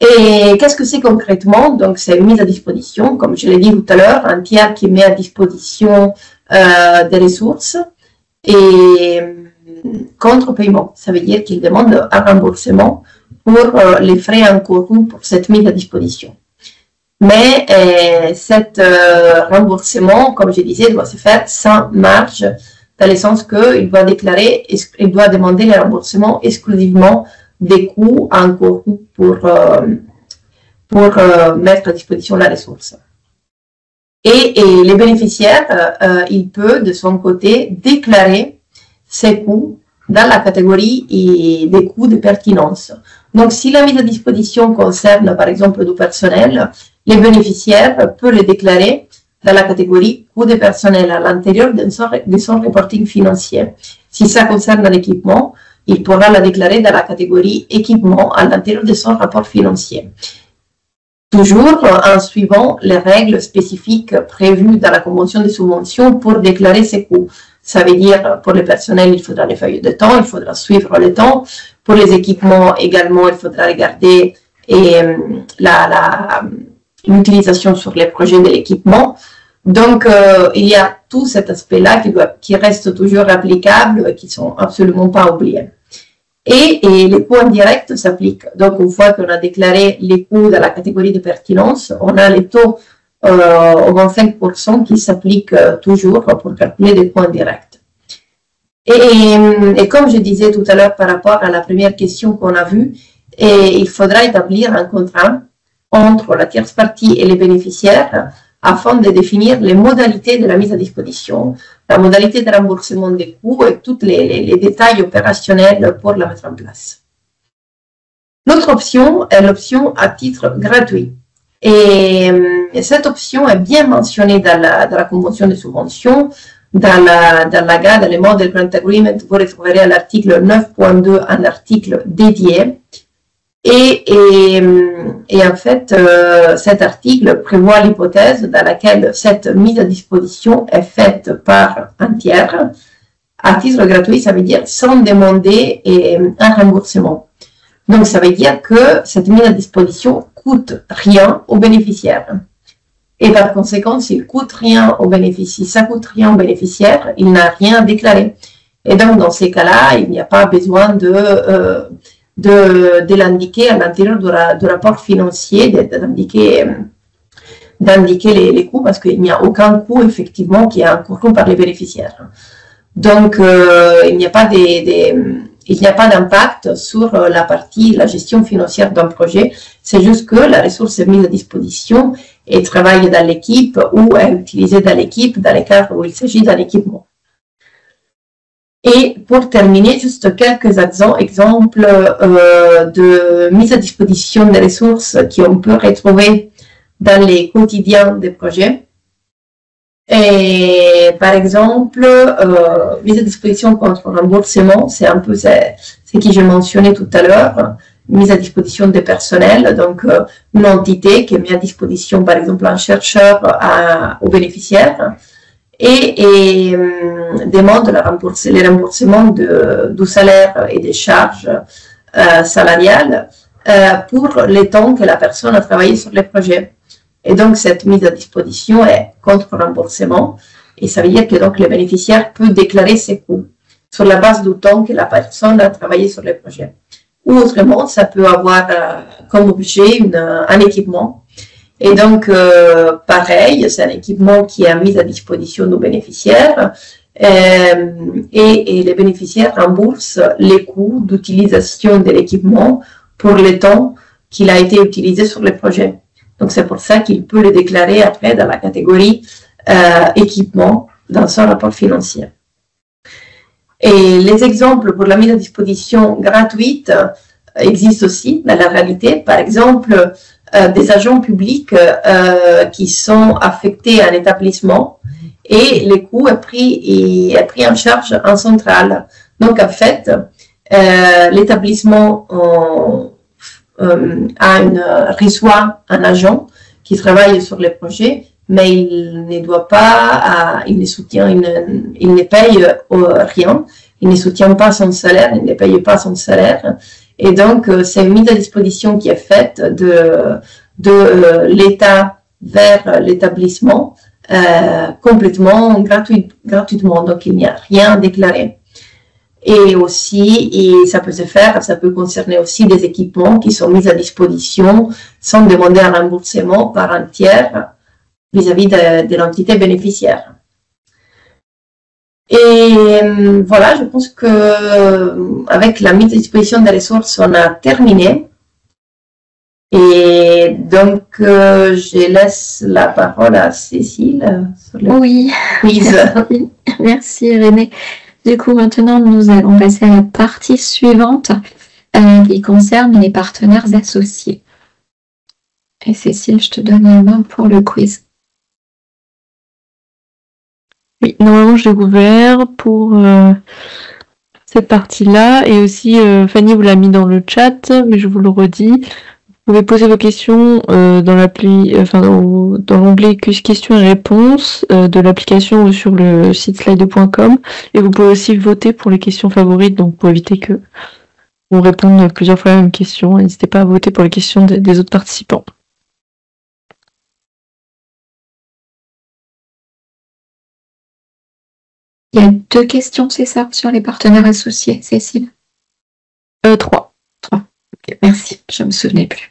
Speaker 3: Et qu'est-ce que c'est concrètement? Donc, c'est une mise à disposition, comme je l'ai dit tout à l'heure, un tiers qui met à disposition des ressources et contre-paiement. Ça veut dire qu'il demande un remboursement pour les frais encourus pour cette mise à disposition. Mais cet remboursement, comme je disais, doit se faire sans marge, dans le sens qu'il doit déclarer, il doit demander le remboursement exclusivement des coûts encourus pour mettre à disposition la ressource. Et les bénéficiaires, il peut de son côté déclarer ces coûts dans la catégorie des coûts de pertinence. Donc, si la mise à disposition concerne, par exemple, du personnel, les bénéficiaires peuvent le déclarer dans la catégorie coûts de personnel à l'intérieur de son reporting financier. Si ça concerne un équipement, il pourra la déclarer dans la catégorie équipement à l'intérieur de son rapport financier. Toujours en suivant les règles spécifiques prévues dans la convention de subvention pour déclarer ces coûts. Ça veut dire, pour le personnel, il faudra les feuilles de temps, il faudra suivre le temps. Pour les équipements également, il faudra regarder l'utilisation sur les projets de l'équipement. Donc, il y a tout cet aspect-là qui reste toujours applicable, qui ne sont absolument pas oubliés. Et les coûts indirects s'appliquent. Donc, une fois qu'on a déclaré les coûts dans la catégorie de pertinence, on a les taux au 25% qui s'appliquent toujours pour calculer des coûts indirects. Et comme je disais tout à l'heure par rapport à la première question qu'on a vue, il faudra établir un contrat entre la tierce partie et les bénéficiaires afin de définir les modalités de la mise à disposition, la modalité de remboursement des coûts et tous les détails opérationnels pour la mettre en place. L'autre option est l'option à titre gratuit. Et cette option est bien mentionnée dans la convention de subvention, dans la GA, dans les Model Grant Agreement, vous retrouverez à l'article 9.2 un article dédié. Et en fait, cet article prévoit l'hypothèse dans laquelle cette mise à disposition est faite par un tiers. À titre gratuit, ça veut dire sans demander un remboursement. Donc, ça veut dire que cette mise à disposition coûte rien aux bénéficiaires. Et par conséquent, s'il coûte rien aux bénéficiaires, si ça coûte rien aux bénéficiaires, il n'a rien à déclarer. Et donc, dans ces cas-là, il n'y a pas besoin de l'indiquer à l'intérieur du rapport financier, d'indiquer les coûts, parce qu'il n'y a aucun coût, effectivement, qui est encouru par les bénéficiaires. Donc, il n'y a pas d'impact sur la gestion financière d'un projet. C'est juste que la ressource est mise à disposition et travaille dans l'équipe ou est utilisée dans l'équipe dans les cas où il s'agit d'un équipement. Et pour terminer, juste quelques exemples de mise à disposition des ressources qu'on peut retrouver dans les quotidiens des projets. Et par exemple, mise à disposition contre remboursement, c'est un peu ce que j'ai mentionné tout à l'heure, mise à disposition des personnels, donc une entité qui met à disposition par exemple un chercheur aux bénéficiaires et demande les remboursements du salaire et des charges salariales pour les temps que la personne a travaillé sur les projets. Et donc, cette mise à disposition est contre remboursement. Et ça veut dire que donc, le bénéficiaire peut déclarer ses coûts sur la base du temps que la personne a travaillé sur les projets. Ou autrement, ça peut avoir comme objet un équipement. Et donc, pareil, c'est un équipement qui est mis à disposition du bénéficiaire. Et les bénéficiaires remboursent les coûts d'utilisation de l'équipement pour le temps qu'il a été utilisé sur le projet. Donc, c'est pour ça qu'il peut le déclarer après dans la catégorie équipement dans son rapport financier. Et les exemples pour la mise à disposition gratuite existent aussi dans la réalité. Par exemple, des agents publics qui sont affectés à un établissement et le coût est pris en charge en centrale. Donc, en fait, l'établissement reçoit un agent qui travaille sur le projet, mais il ne doit pas, il ne paye rien, il ne soutient pas son salaire, il ne paye pas son salaire. Et donc, c'est une mise à disposition qui est faite de l'État vers l'établissement complètement gratuitement. Donc, il n'y a rien à déclarer. Et aussi, ça peut concerner aussi des équipements qui sont mis à disposition sans demander un remboursement par un tiers vis-à-vis de l'entité bénéficiaire. Et voilà, je pense que avec la mise à disposition des ressources, on a terminé. Et donc, je laisse la parole à Cécile sur le quiz.
Speaker 2: Merci Irénée. Du coup, maintenant, nous allons passer à la partie suivante qui concerne les partenaires associés. Et Cécile, je te donne la main pour le quiz.
Speaker 4: Oui, normalement, je l'ai ouvert pour cette partie-là. Et aussi, Fanny vous l'a mis dans le chat, mais je vous le redis. Vous pouvez poser vos questions dans l'appli, dans l'onglet questions et réponses de l'application ou sur le site slide.com. Et vous pouvez aussi voter pour les questions favorites, donc pour éviter que on réponde plusieurs fois à la même question. N'hésitez pas à voter pour les questions des autres participants.
Speaker 2: Il y a 2 questions, c'est ça, sur les partenaires associés, Cécile?
Speaker 4: 3.
Speaker 2: Okay, merci, je me souvenais plus.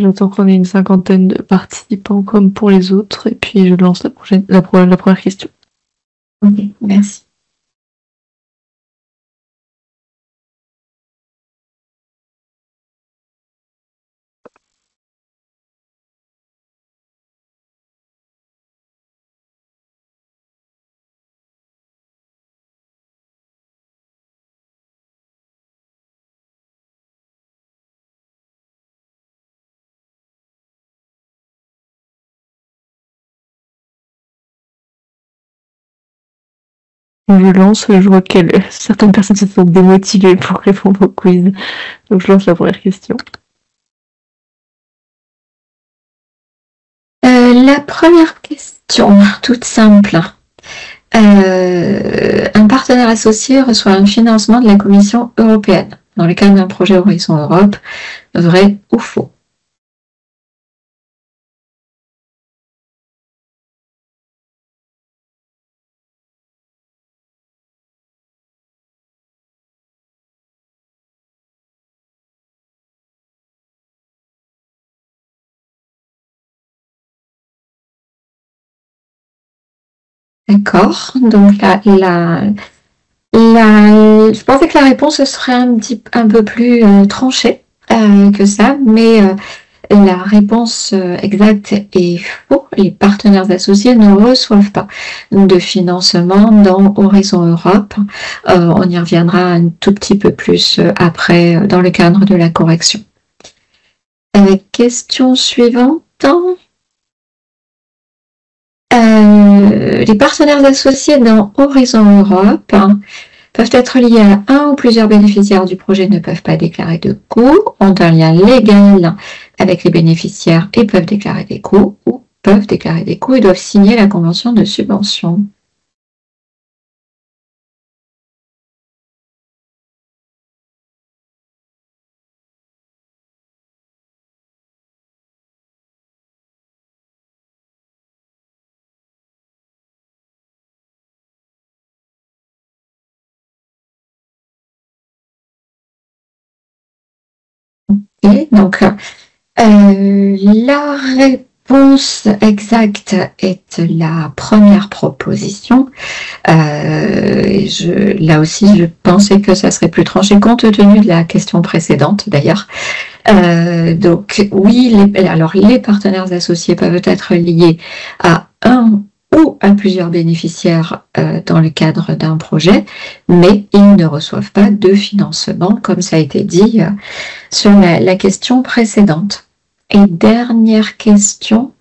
Speaker 4: J'entends qu'on ait une 50aine de participants comme pour les autres, et puis je lance la première question.
Speaker 2: Ok, merci.
Speaker 4: Je lance, je vois que certaines personnes se sont démotivées pour répondre au quiz. Donc je lance la première question.
Speaker 2: La première question, toute simple. Un partenaire associé reçoit un financement de la Commission européenne dans le cadre d'un projet Horizon Europe. Vrai ou faux? D'accord. Donc là, je pensais que la réponse serait un peu plus tranchée que ça, mais la réponse exacte est faux. Les partenaires associés ne reçoivent pas de financement dans Horizon Europe. On y reviendra un tout petit peu plus après dans le cadre de la correction. Question suivante. Les partenaires associés dans Horizon Europe peuvent être liés à un ou plusieurs bénéficiaires du projet, ne peuvent pas déclarer de coûts, ont un lien légal avec les bénéficiaires et peuvent déclarer des coûts, ou peuvent déclarer des coûts et doivent signer la convention de subvention. Et donc, la réponse exacte est la première proposition. Là aussi, je pensais que ça serait plus tranché compte tenu de la question précédente d'ailleurs. Donc oui, les partenaires associés peuvent être liés à un ou à plusieurs bénéficiaires dans le cadre d'un projet, mais ils ne reçoivent pas de financement, comme ça a été dit sur la question précédente. Et dernière question,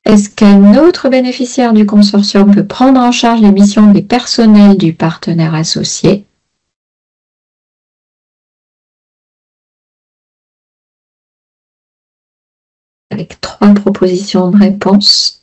Speaker 2: est-ce qu'un autre bénéficiaire du consortium peut prendre en charge les missions des personnels du partenaire associé? Avec 3 propositions de réponse.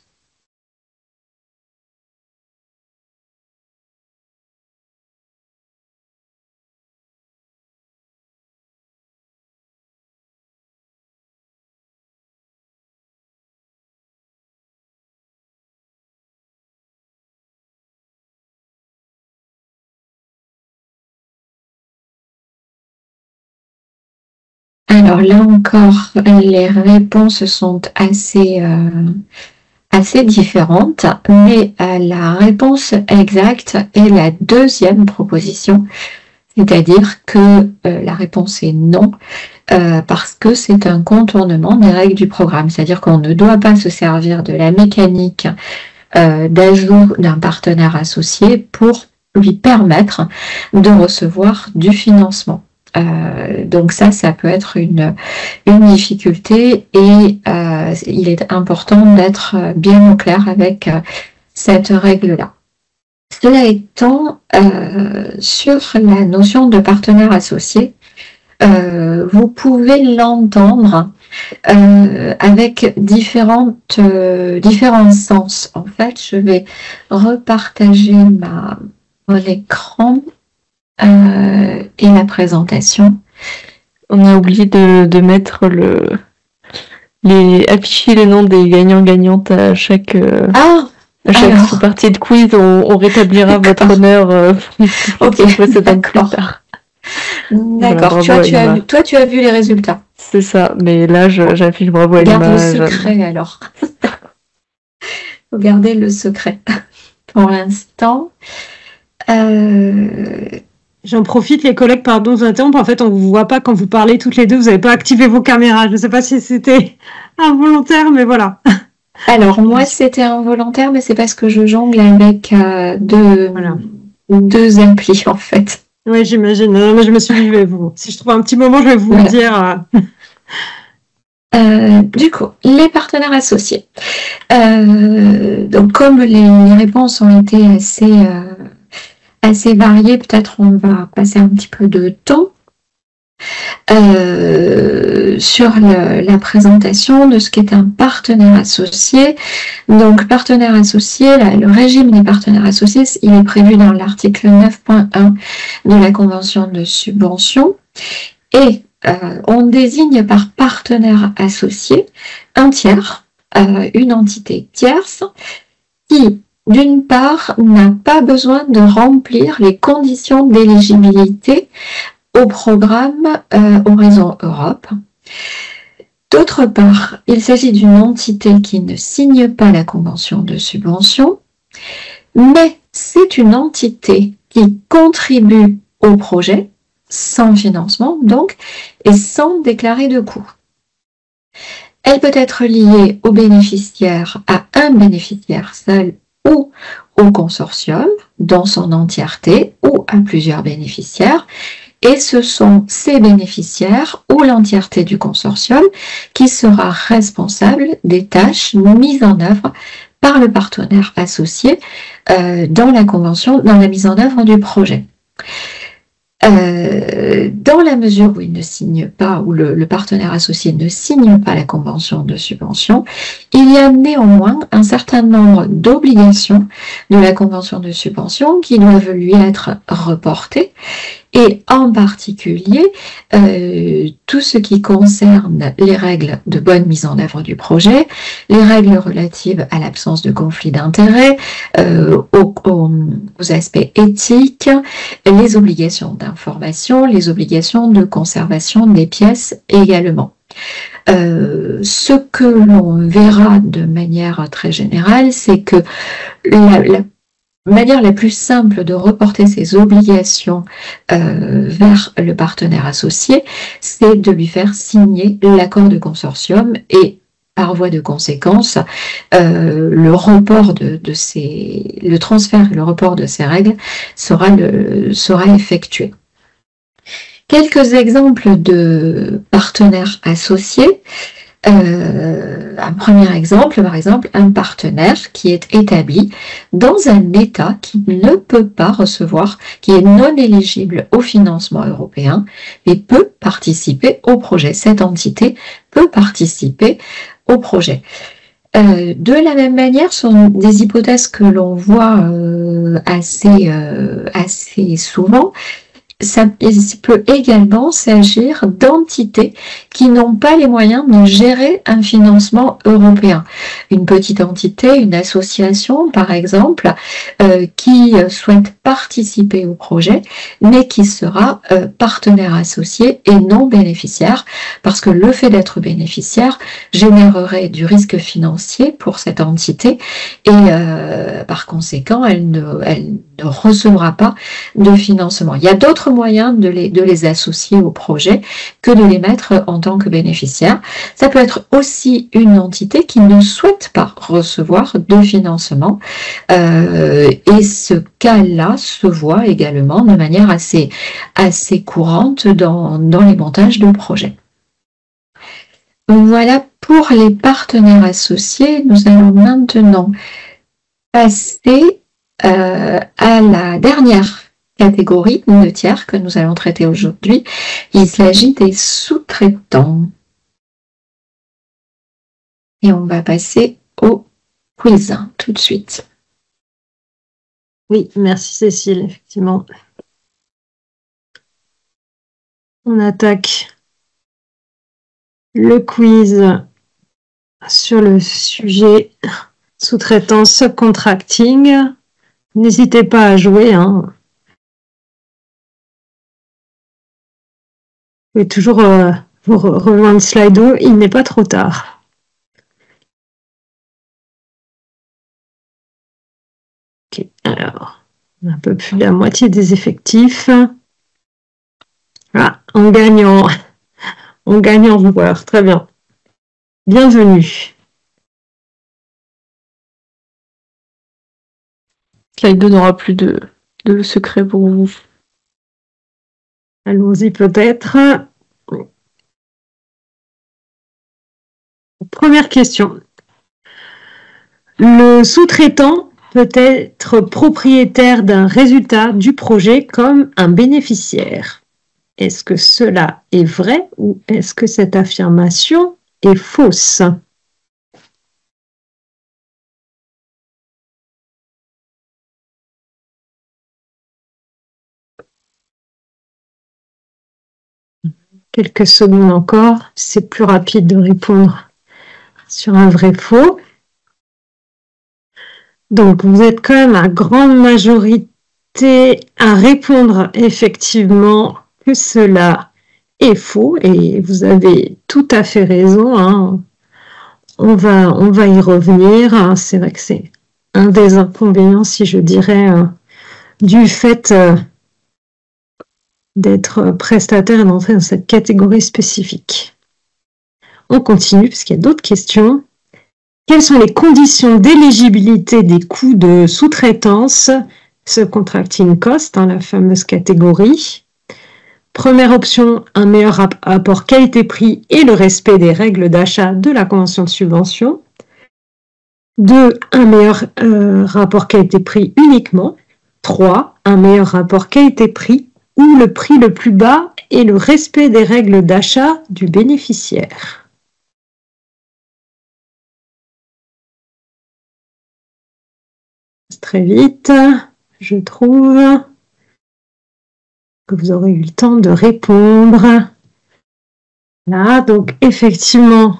Speaker 2: Alors là encore, les réponses sont assez différentes, mais la réponse exacte est la deuxième proposition, c'est-à-dire que la réponse est non, parce que c'est un contournement des règles du programme, c'est-à-dire qu'on ne doit pas se servir de la mécanique d'ajout d'un partenaire associé pour lui permettre de recevoir du financement. Donc ça peut être une difficulté et il est important d'être bien au clair avec cette règle-là. Cela étant, sur la notion de partenaire associé, vous pouvez l'entendre avec différents sens. En fait, je vais repartager mon écran et la présentation.
Speaker 4: On a oublié de mettre afficher les noms des gagnants-gagnantes à chaque partie de quiz. On rétablira votre honneur
Speaker 2: ok, d'accord. D'accord. Voilà, tu as vu les résultats.
Speaker 4: C'est ça, mais là j'affiche bravo à l'image.
Speaker 2: Garde le secret alors. Faut garder le secret pour l'instant.
Speaker 1: J'en profite, les collègues, pardon de vous interrompre. En fait, on ne vous voit pas quand vous parlez toutes les deux. Vous n'avez pas activé vos caméras. Je ne sais pas si c'était involontaire, mais voilà.
Speaker 2: Alors, moi, c'était involontaire, mais c'est parce que je jongle avec deux applis, en fait.
Speaker 1: Oui, j'imagine. Non, mais je me suis dit, si je trouve un petit moment, je vais vous le dire.
Speaker 2: Du coup, les partenaires associés. Donc, comme les réponses ont été assez variées, peut-être on va passer un petit peu de temps sur la présentation de ce qu'est un partenaire associé. Donc, partenaire associé, le régime des partenaires associés, il est prévu dans l'article 9.1 de la Convention de subvention et on désigne par partenaire associé un tiers, une entité tierce qui, d'une part, n'a pas besoin de remplir les conditions d'éligibilité au programme Horizon Europe. D'autre part, il s'agit d'une entité qui ne signe pas la convention de subvention, mais c'est une entité qui contribue au projet, sans financement donc, et sans déclarer de coût. Elle peut être liée au bénéficiaire, à un bénéficiaire seul ou au consortium dans son entièreté ou à plusieurs bénéficiaires. Et ce sont ces bénéficiaires ou l'entièreté du consortium qui sera responsable des tâches mises en œuvre par le partenaire associé dans la mise en œuvre du projet. Dans la mesure où il ne signe pas, où le partenaire associé ne signe pas la convention de subvention, il y a néanmoins un certain nombre d'obligations de la convention de subvention qui doivent lui être reportées et en particulier tout ce qui concerne les règles de bonne mise en œuvre du projet, les règles relatives à l'absence de conflit d'intérêts, aux aspects éthiques, les obligations d'information, les obligations de conservation des pièces également. Ce que l'on verra de manière très générale, c'est que la manière la plus simple de reporter ces obligations vers le partenaire associé, c'est de lui faire signer l'accord de consortium et par voie de conséquence, le transfert et le report de ces règles sera effectué. Quelques exemples de partenaires associés. Un premier exemple, par exemple, un partenaire qui est établi dans un État qui ne peut pas recevoir, qui est non éligible au financement européen, mais peut participer au projet. Cette entité peut participer au projet. De la même manière, ce sont des hypothèses que l'on voit assez souvent. Ça peut également s'agir d'entités qui n'ont pas les moyens de gérer un financement européen. Une petite entité, une association par exemple, qui souhaite participer au projet, mais qui sera partenaire associé et non bénéficiaire, parce que le fait d'être bénéficiaire générerait du risque financier pour cette entité et par conséquent, elle ne recevra pas de financement. Il y a d'autres moyens de les associer au projet que de les mettre en tant que bénéficiaires. Ça peut être aussi une entité qui ne souhaite pas recevoir de financement et ce cas-là se voit également de manière assez courante dans les montages de projets. Voilà pour les partenaires associés. Nous allons maintenant passer à la dernière catégorie de tiers que nous allons traiter aujourd'hui. Il s'agit des sous-traitants. Et on va passer au quiz tout de suite.
Speaker 1: Oui, merci Cécile, effectivement. On attaque le quiz sur le sujet sous-traitance subcontracting. N'hésitez pas à jouer. Vous pouvez toujours vous rejoindre Slido, il n'est pas trop tard. Ok, alors, on a un peu plus de la moitié des effectifs. Ah, on gagne en joueurs, très bien. Bienvenue.
Speaker 4: Slido n'aura plus de secret pour vous.
Speaker 1: Allons-y peut-être. Première question. Le sous-traitant peut être propriétaire d'un résultat du projet comme un bénéficiaire. Est-ce que cela est vrai ou est-ce que cette affirmation est fausse? Quelques secondes encore, c'est plus rapide de répondre sur un vrai-faux. Donc, vous êtes quand même à grande majorité à répondre effectivement que cela est faux et vous avez tout à fait raison. On va y revenir. C'est vrai que c'est un des inconvénients, si je dirais, du fait d'être prestataire et d'entrer dans cette catégorie spécifique. On continue parce qu'il y a d'autres questions. Quelles sont les conditions d'éligibilité des coûts de sous-traitance, subcontracting cost, la fameuse catégorie? Première option, un meilleur rapport qualité-prix et le respect des règles d'achat de la convention de subvention. 2, un meilleur rapport qualité-prix uniquement. 3, un meilleur rapport qualité-prix où le prix le plus bas est le respect des règles d'achat du bénéficiaire. Très vite, je trouve. que vous aurez eu le temps de répondre. Là, donc effectivement,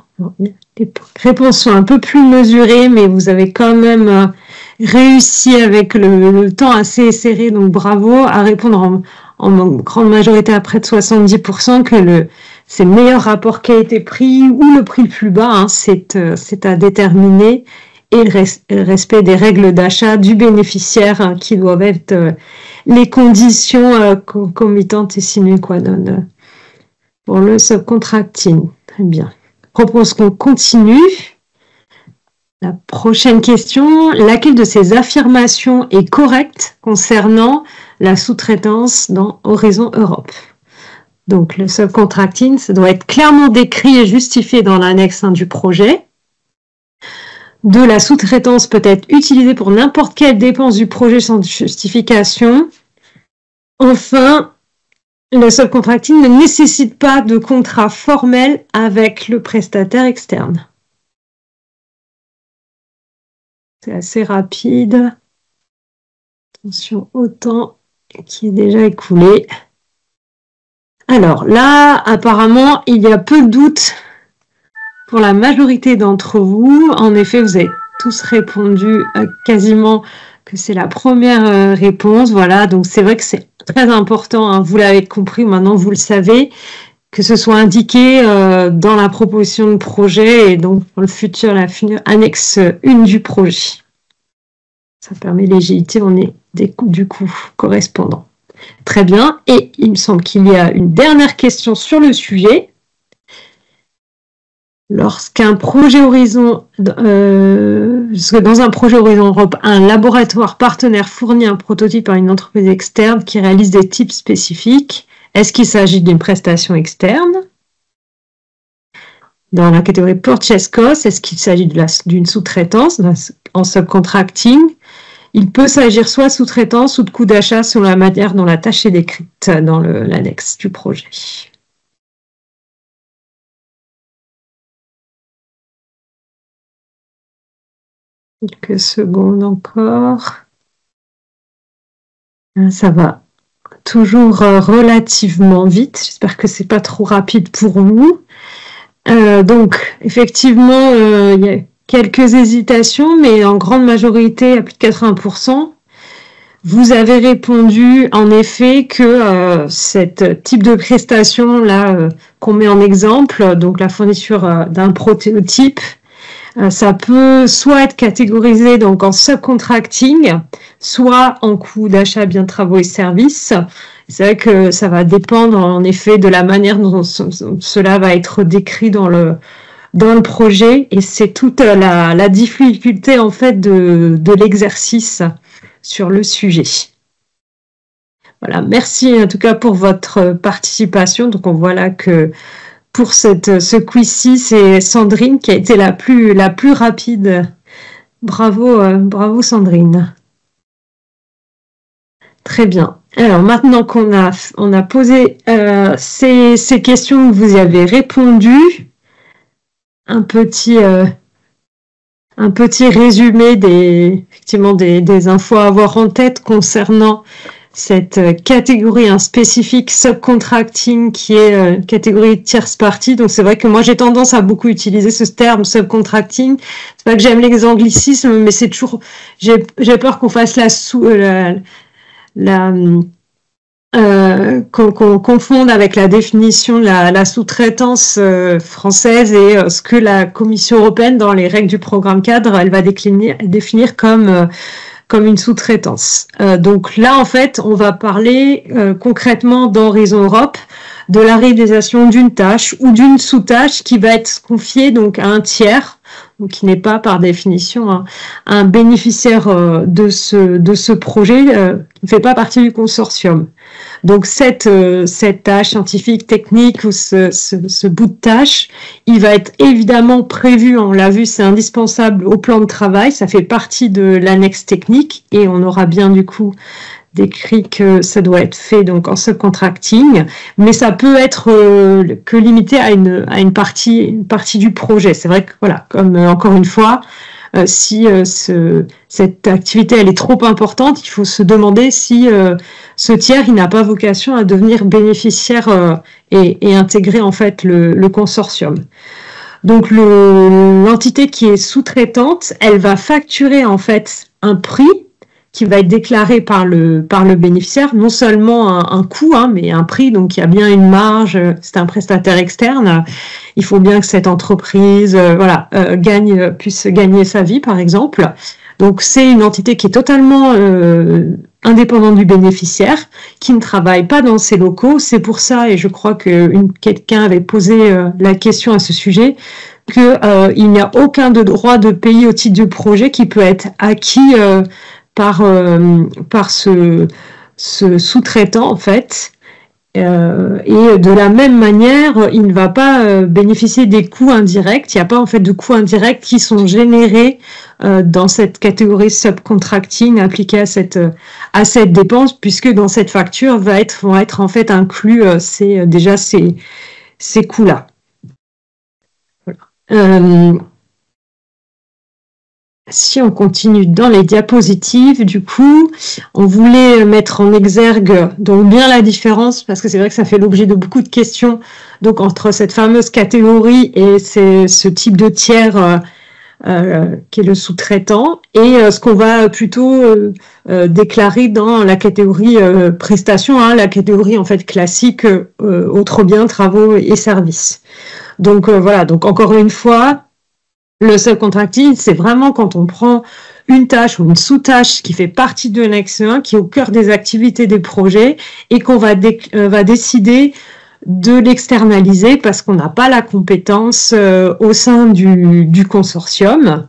Speaker 1: les réponses sont un peu plus mesurées, mais vous avez quand même réussi avec le temps assez serré, donc bravo, à répondre en grande majorité à près de 70% que c'est le meilleur rapport qualité-prix ou le prix le plus bas, hein, c'est à déterminer, et le respect des règles d'achat du bénéficiaire, hein, qui doivent être les conditions concomitantes et sine qua non pour le subcontracting. Très bien. Je propose qu'on continue. La prochaine question, laquelle de ces affirmations est correcte concernant la sous-traitance dans Horizon Europe? Donc, le subcontracting, ça doit être clairement décrit et justifié dans l'annexe 1 du projet. 2, la sous-traitance peut être utilisée pour n'importe quelle dépense du projet sans justification. Enfin, le subcontracting ne nécessite pas de contrat formel avec le prestataire externe. C'est assez rapide. Attention au temps qui est déjà écoulé. Alors là, apparemment, il y a peu de doute pour la majorité d'entre vous. En effet, vous avez tous répondu quasiment que c'est la première réponse. Voilà, donc c'est vrai que c'est très important, hein, vous l'avez compris, maintenant vous le savez, que ce soit indiqué dans la proposition de projet et donc dans le futur, la annexe 1 du projet. Ça permet l'agilité, on est du coup correspondant. Très bien, et il me semble qu'il y a une dernière question sur le sujet. Lorsqu'un projet Horizon, dans un projet Horizon Europe, un laboratoire partenaire fournit un prototype à une entreprise externe qui réalise des types spécifiques, est-ce qu'il s'agit d'une prestation externe? Dans la catégorie Purchase Cost, est-ce qu'il s'agit d'une sous-traitance en subcontracting? Il peut s'agir soit sous-traitance ou de coût d'achat selon la manière dont la tâche est décrite dans l'annexe du projet. Quelques secondes encore. Ça va toujours relativement vite. J'espère que c'est pas trop rapide pour vous. Donc, effectivement, il y a quelques hésitations, mais en grande majorité, à plus de 80%, vous avez répondu en effet que cet type de prestation là qu'on met en exemple, donc la fourniture d'un prototype, ça peut soit être catégorisé donc en subcontracting, soit en coût d'achat, biens, travaux et services. C'est vrai que ça va dépendre en effet de la manière dont cela va être décrit dans le projet, et c'est toute la difficulté en fait de l'exercice sur le sujet. Voilà, merci en tout cas pour votre participation. Donc on voit là que pour ce quiz-ci, c'est Sandrine qui a été la plus rapide. Bravo Sandrine. Très bien. Alors maintenant qu'on a posé ces questions, que vous y avez répondu, un petit résumé des infos à avoir en tête concernant cette catégorie spécifique subcontracting qui est catégorie tierce partie. Donc c'est vrai que moi j'ai tendance à beaucoup utiliser ce terme subcontracting. C'est pas que j'aime les anglicismes, mais c'est toujours j'ai peur qu'on fasse qu'on confonde avec la définition de la sous-traitance française et ce que la Commission européenne, dans les règles du programme cadre, elle va définir comme une sous-traitance. Donc là, en fait, on va parler concrètement dans Horizon Europe de la réalisation d'une tâche ou d'une sous-tâche qui va être confiée donc à un tiers, donc qui n'est pas par définition un bénéficiaire de ce projet, qui ne fait pas partie du consortium. Donc cette tâche scientifique, technique ou ce bout de tâche, il va être évidemment prévu, on l'a vu, c'est indispensable au plan de travail, ça fait partie de l'annexe technique et on aura bien du coup décrit que ça doit être fait donc en subcontracting, mais ça peut être que limité à une partie du projet. C'est vrai que voilà, comme encore une fois, si cette activité elle est trop importante, il faut se demander si ce tiers il n'a pas vocation à devenir bénéficiaire et intégrer en fait le consortium. Donc l'entité qui est sous-traitante, elle va facturer en fait un prix qui va être déclaré par le bénéficiaire, non seulement un coût, mais un prix, donc il y a bien une marge, c'est un prestataire externe, il faut bien que cette entreprise puisse gagner sa vie, par exemple. Donc c'est une entité qui est totalement indépendante du bénéficiaire, qui ne travaille pas dans ses locaux. C'est pour ça, et je crois que quelqu'un avait posé la question à ce sujet, qu'il n'y a aucun droit de pays au titre du projet qui peut être acquis par ce sous-traitant en fait. Et de la même manière, il ne va pas bénéficier des coûts indirects. Il n'y a pas en fait de coûts indirects qui sont générés dans cette catégorie subcontracting appliquée à cette dépense, puisque dans cette facture vont être en fait inclus ces coûts-là. Si on continue dans les diapositives, du coup, on voulait mettre en exergue donc bien la différence, parce que c'est vrai que ça fait l'objet de beaucoup de questions, donc entre cette fameuse catégorie et ce type de tiers qui est le sous-traitant, et ce qu'on va plutôt déclarer dans la catégorie prestation, la catégorie en fait classique autres biens, travaux et services. Donc voilà, donc encore une fois, le subcontracting, c'est vraiment quand on prend une tâche ou une sous-tâche qui fait partie de l'annexe 1, qui est au cœur des activités des projets, et qu'on va décider de l'externaliser parce qu'on n'a pas la compétence au sein du consortium,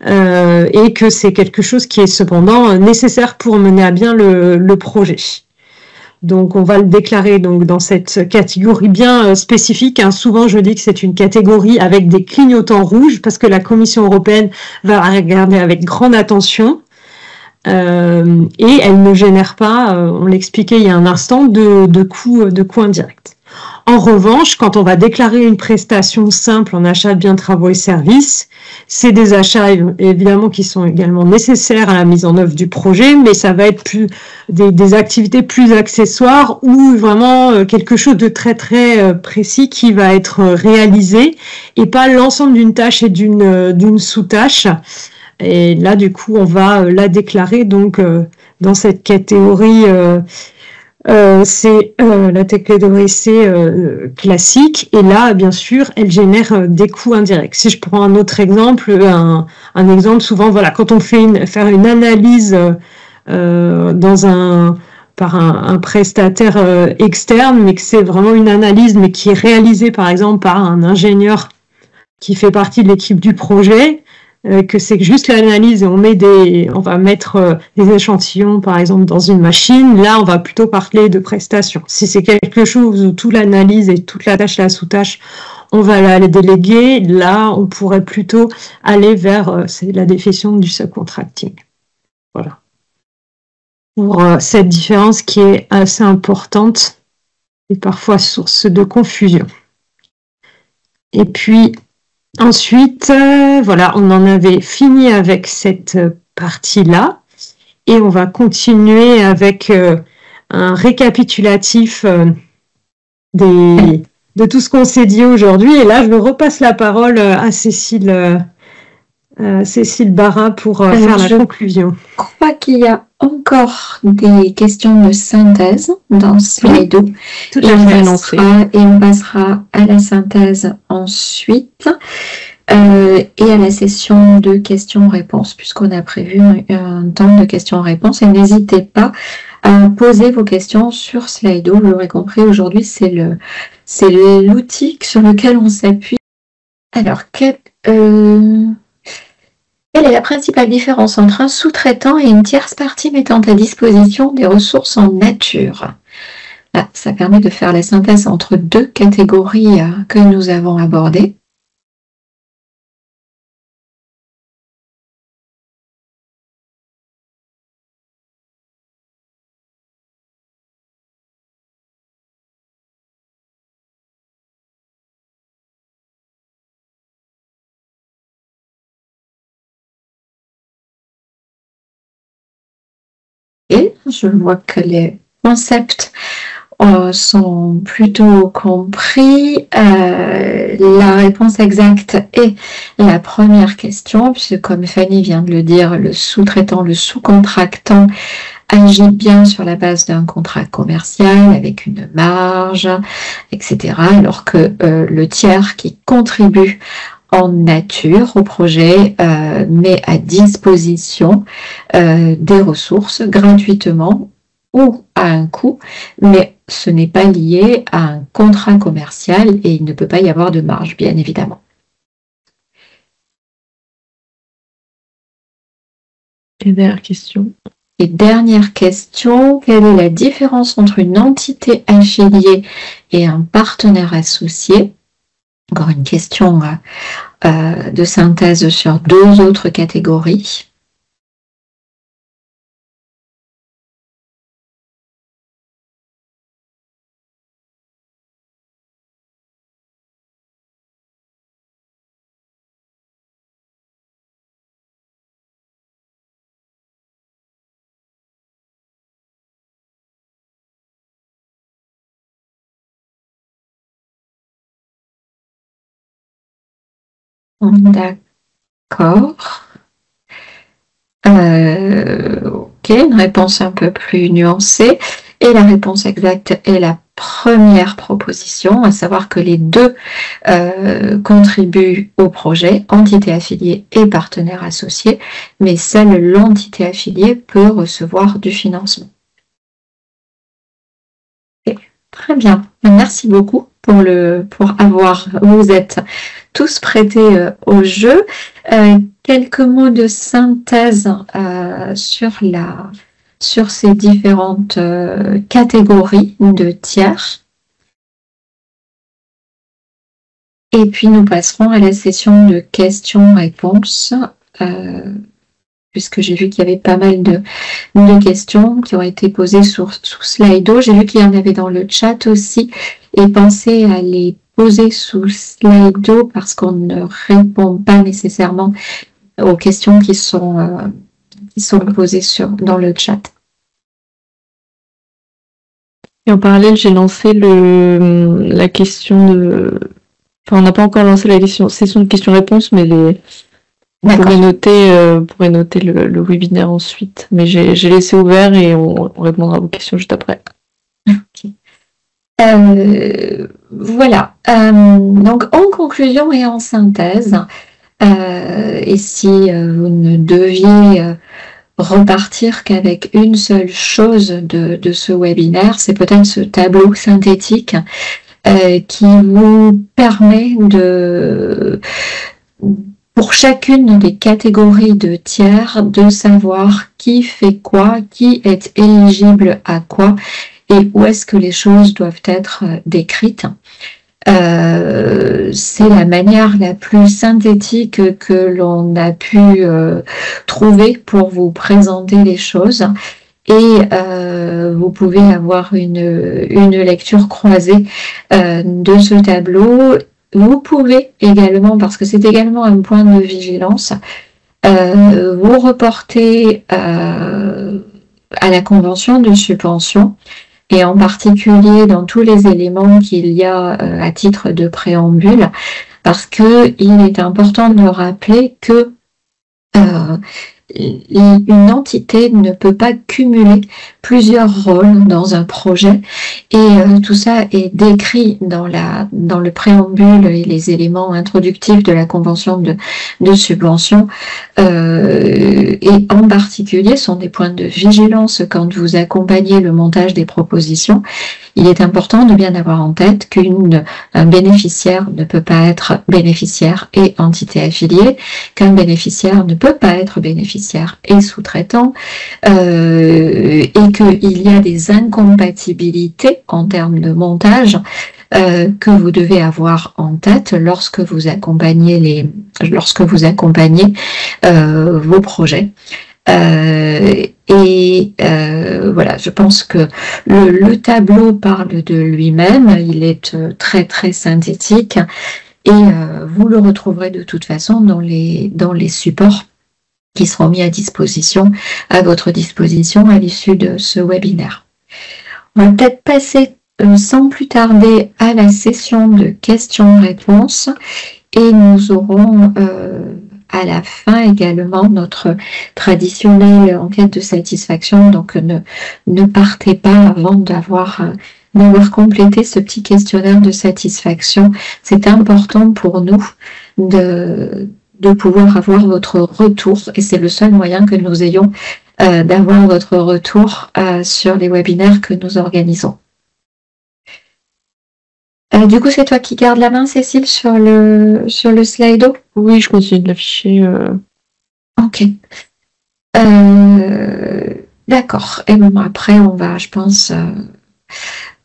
Speaker 1: et que c'est quelque chose qui est cependant nécessaire pour mener à bien le projet. Donc, on va le déclarer donc dans cette catégorie bien spécifique. Souvent, je dis que c'est une catégorie avec des clignotants rouges parce que la Commission européenne va regarder avec grande attention et elle ne génère pas, on l'expliquait il y a un instant, de coûts indirects. En revanche, quand on va déclarer une prestation simple en achat de biens, travaux et services, c'est des achats évidemment qui sont également nécessaires à la mise en œuvre du projet, mais ça va être plus des activités plus accessoires ou vraiment quelque chose de très très précis qui va être réalisé et pas l'ensemble d'une tâche et d'une sous-tâche. Et là, du coup, on va la déclarer donc dans cette catégorie. C'est la catégorie C classique, et là, bien sûr, elle génère des coûts indirects. Si je prends un autre exemple, un exemple, souvent, voilà, quand on fait faire une analyse par un prestataire externe, mais que c'est vraiment une analyse, mais qui est réalisée, par exemple, par un ingénieur qui fait partie de l'équipe du projet, que c'est juste l'analyse et on va mettre des échantillons par exemple dans une machine, là on va plutôt parler de prestation. Si c'est quelque chose où toute l'analyse et toute la tâche, la sous-tâche, on va la déléguer, là on pourrait plutôt aller vers la définition du subcontracting. Voilà. Pour cette différence qui est assez importante et parfois source de confusion. Et puis ensuite, voilà, on en avait fini avec cette partie-là et on va continuer avec un récapitulatif de tout ce qu'on s'est dit aujourd'hui. Et là, je repasse la parole à Cécile Barra pour faire la conclusion.
Speaker 2: Je crois qu'il y a encore des questions de synthèse dans Slido.
Speaker 4: Oui, tout à fait.
Speaker 2: Et on passera à la synthèse ensuite. Et à la session de questions-réponses, puisqu'on a prévu un temps de questions-réponses. Et n'hésitez pas à poser vos questions sur Slido. Vous l'aurez compris, aujourd'hui, c'est l'outil sur lequel on s'appuie. Alors, quelle est la principale différence entre un sous-traitant et une tierce partie mettant à disposition des ressources en nature? Là, ça permet de faire la synthèse entre deux catégories que nous avons abordées. Je vois que les concepts sont plutôt compris. La réponse exacte est la première question, puisque comme Fanny vient de le dire, le sous-traitant, le sous-contractant agit bien sur la base d'un contrat commercial avec une marge, etc. Alors que le tiers qui contribue en nature au projet met à disposition des ressources gratuitement ou à un coût, mais ce n'est pas lié à un contrat commercial et il ne peut pas y avoir de marge, bien évidemment.
Speaker 4: Et dernière question.
Speaker 2: Et dernière question, quelle est la différence entre une entité affiliée et un partenaire associé? Encore une question de synthèse sur 2 autres catégories. D'accord. Ok, une réponse un peu plus nuancée. Et la réponse exacte est la première proposition, à savoir que les 2 contribuent au projet, entité affiliée et partenaire associé, mais seule l'entité affiliée peut recevoir du financement. Et, très bien, merci beaucoup vous êtes tous prêtés au jeu. Quelques mots de synthèse sur ces différentes catégories de tiers. Et puis nous passerons à la session de questions-réponses, puisque j'ai vu qu'il y avait pas mal de questions qui ont été posées sous Slido. J'ai vu qu'il y en avait dans le chat aussi, et pensez à les poser sous Slido parce qu'on ne répond pas nécessairement aux questions qui sont posées dans le chat.
Speaker 4: Et en parallèle, j'ai lancé la question de... Enfin, on n'a pas encore lancé la session de questions-réponses, mais vous pourrez noter le webinaire ensuite. Mais j'ai laissé ouvert et on répondra à vos questions juste après.
Speaker 2: Ok. Voilà. Donc, en conclusion et en synthèse, et si vous ne deviez repartir qu'avec une seule chose de ce webinaire, c'est peut-être ce tableau synthétique qui vous permet pour chacune des catégories de tiers, de savoir qui fait quoi, qui est éligible à quoi et où est-ce que les choses doivent être décrites. C'est la manière la plus synthétique que l'on a pu trouver pour vous présenter les choses. Et vous pouvez avoir une lecture croisée de ce tableau. Vous pouvez également, parce que c'est également un point de vigilance, vous reporter à la convention de subvention, et en particulier dans tous les éléments qu'il y a à titre de préambule, parce qu'il est important de rappeler que une entité ne peut pas cumuler plusieurs rôles dans un projet, et tout ça est décrit dans le préambule et les éléments introductifs de la convention de subvention, et en particulier sont des points de vigilance quand vous accompagnez le montage des propositions. Il est important de bien avoir en tête qu'un bénéficiaire ne peut pas être bénéficiaire et entité affiliée, qu'un bénéficiaire ne peut pas être bénéficiaire et sous-traitant, et qu'il y a des incompatibilités en termes de montage que vous devez avoir en tête lorsque vous accompagnez vos projets. Voilà, je pense que le tableau parle de lui-même, il est très très synthétique, et vous le retrouverez de toute façon dans les supports qui seront mis à votre disposition à l'issue de ce webinaire. On va peut-être passer sans plus tarder à la session de questions-réponses et nous aurons à la fin également notre traditionnelle enquête de satisfaction. Donc ne partez pas avant d'avoir complété ce petit questionnaire de satisfaction. C'est important pour nous de pouvoir avoir votre retour et c'est le seul moyen que nous ayons d'avoir votre retour sur les webinaires que nous organisons. Du coup, c'est toi qui gardes la main, Cécile, sur le Slido?
Speaker 4: Oui, je continue de l'afficher.
Speaker 2: Ok. D'accord. Et bon, après, on va, je pense,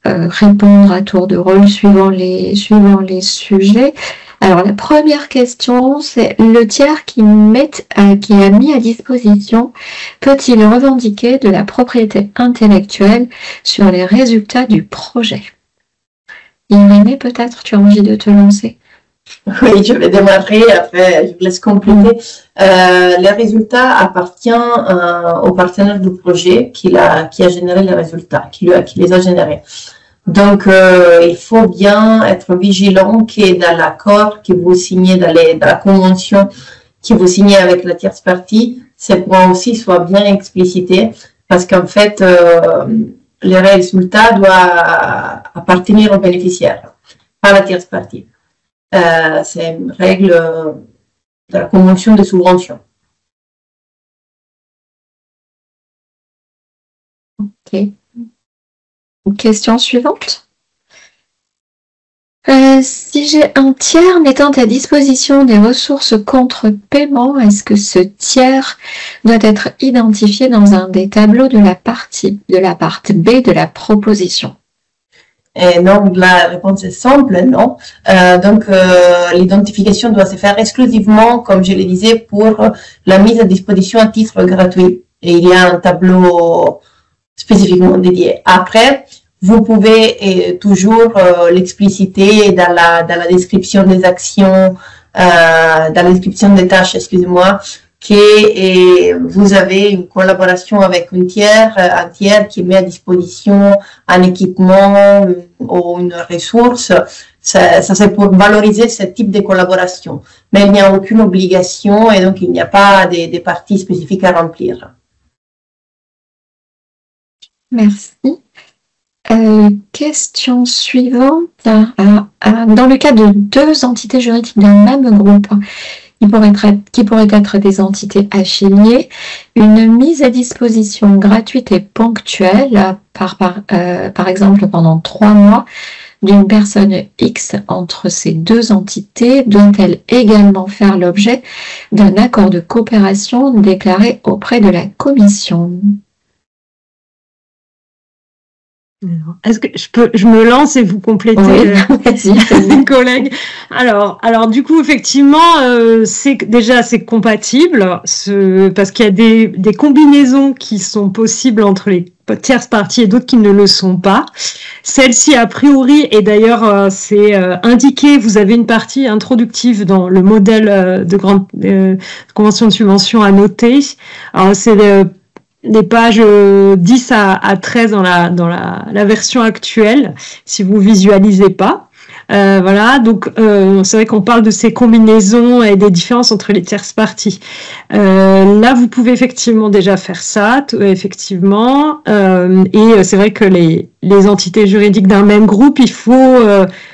Speaker 2: répondre à tour de rôle suivant les sujets. Alors, la première question, c'est le tiers qui a mis à disposition peut-il revendiquer de la propriété intellectuelle sur les résultats du projet? Irénée, peut-être, tu as envie de te lancer?
Speaker 3: Oui, je vais démarrer, après je vous laisse compléter. Les résultats appartiennent au partenaire du projet qui a généré les résultats, qui les a générés. Donc, il faut bien être vigilant que dans l'accord que vous signez, dans la convention que vous signez avec la tierce partie, ces points aussi soient bien explicités parce qu'en fait, les résultats doivent appartenir au bénéficiaire, pas à la tierce partie. C'est une règle de la convention de subvention.
Speaker 2: Ok. Question suivante. Si j'ai un tiers mettant à disposition des ressources contre paiement, est-ce que ce tiers doit être identifié dans un des tableaux de la part B de la proposition?
Speaker 3: Et non, la réponse est simple, non. Donc, l'identification doit se faire exclusivement, comme je le disais, pour la mise à disposition à titre gratuit. Et il y a un tableau spécifiquement dédié. Après, vous pouvez toujours l'expliciter dans la description des actions, dans la description des tâches, excusez-moi, que vous avez une collaboration avec un tiers qui met à disposition un équipement ou une ressource. Ça c'est pour valoriser ce type de collaboration. Mais il n'y a aucune obligation et donc il n'y a pas des parties spécifiques à remplir.
Speaker 2: Merci. Question suivante. Dans le cas de deux entités juridiques d'un même groupe, qui pourraient être des entités affiliées, une mise à disposition gratuite et ponctuelle, par exemple pendant 3 mois, d'une personne X entre ces deux entités, doit-elle également faire l'objet d'un accord de coopération déclaré auprès de la Commission?
Speaker 1: Est-ce que je me lance et vous complétez,
Speaker 2: vas-y,
Speaker 1: collègues. Alors du coup effectivement c'est compatible parce qu'il y a des combinaisons qui sont possibles entre les tierces parties et d'autres qui ne le sont pas. Celle-ci a priori, et d'ailleurs c'est indiqué, vous avez une partie introductive dans le modèle de grande convention de subvention à noter. Alors c'est les pages 10 à 13 dans la version actuelle, si vous visualisez pas. Voilà, donc c'est vrai qu'on parle de ces combinaisons et des différences entre les tierces parties. Là, vous pouvez effectivement déjà faire ça, effectivement. Et c'est vrai que les entités juridiques d'un même groupe, il faut,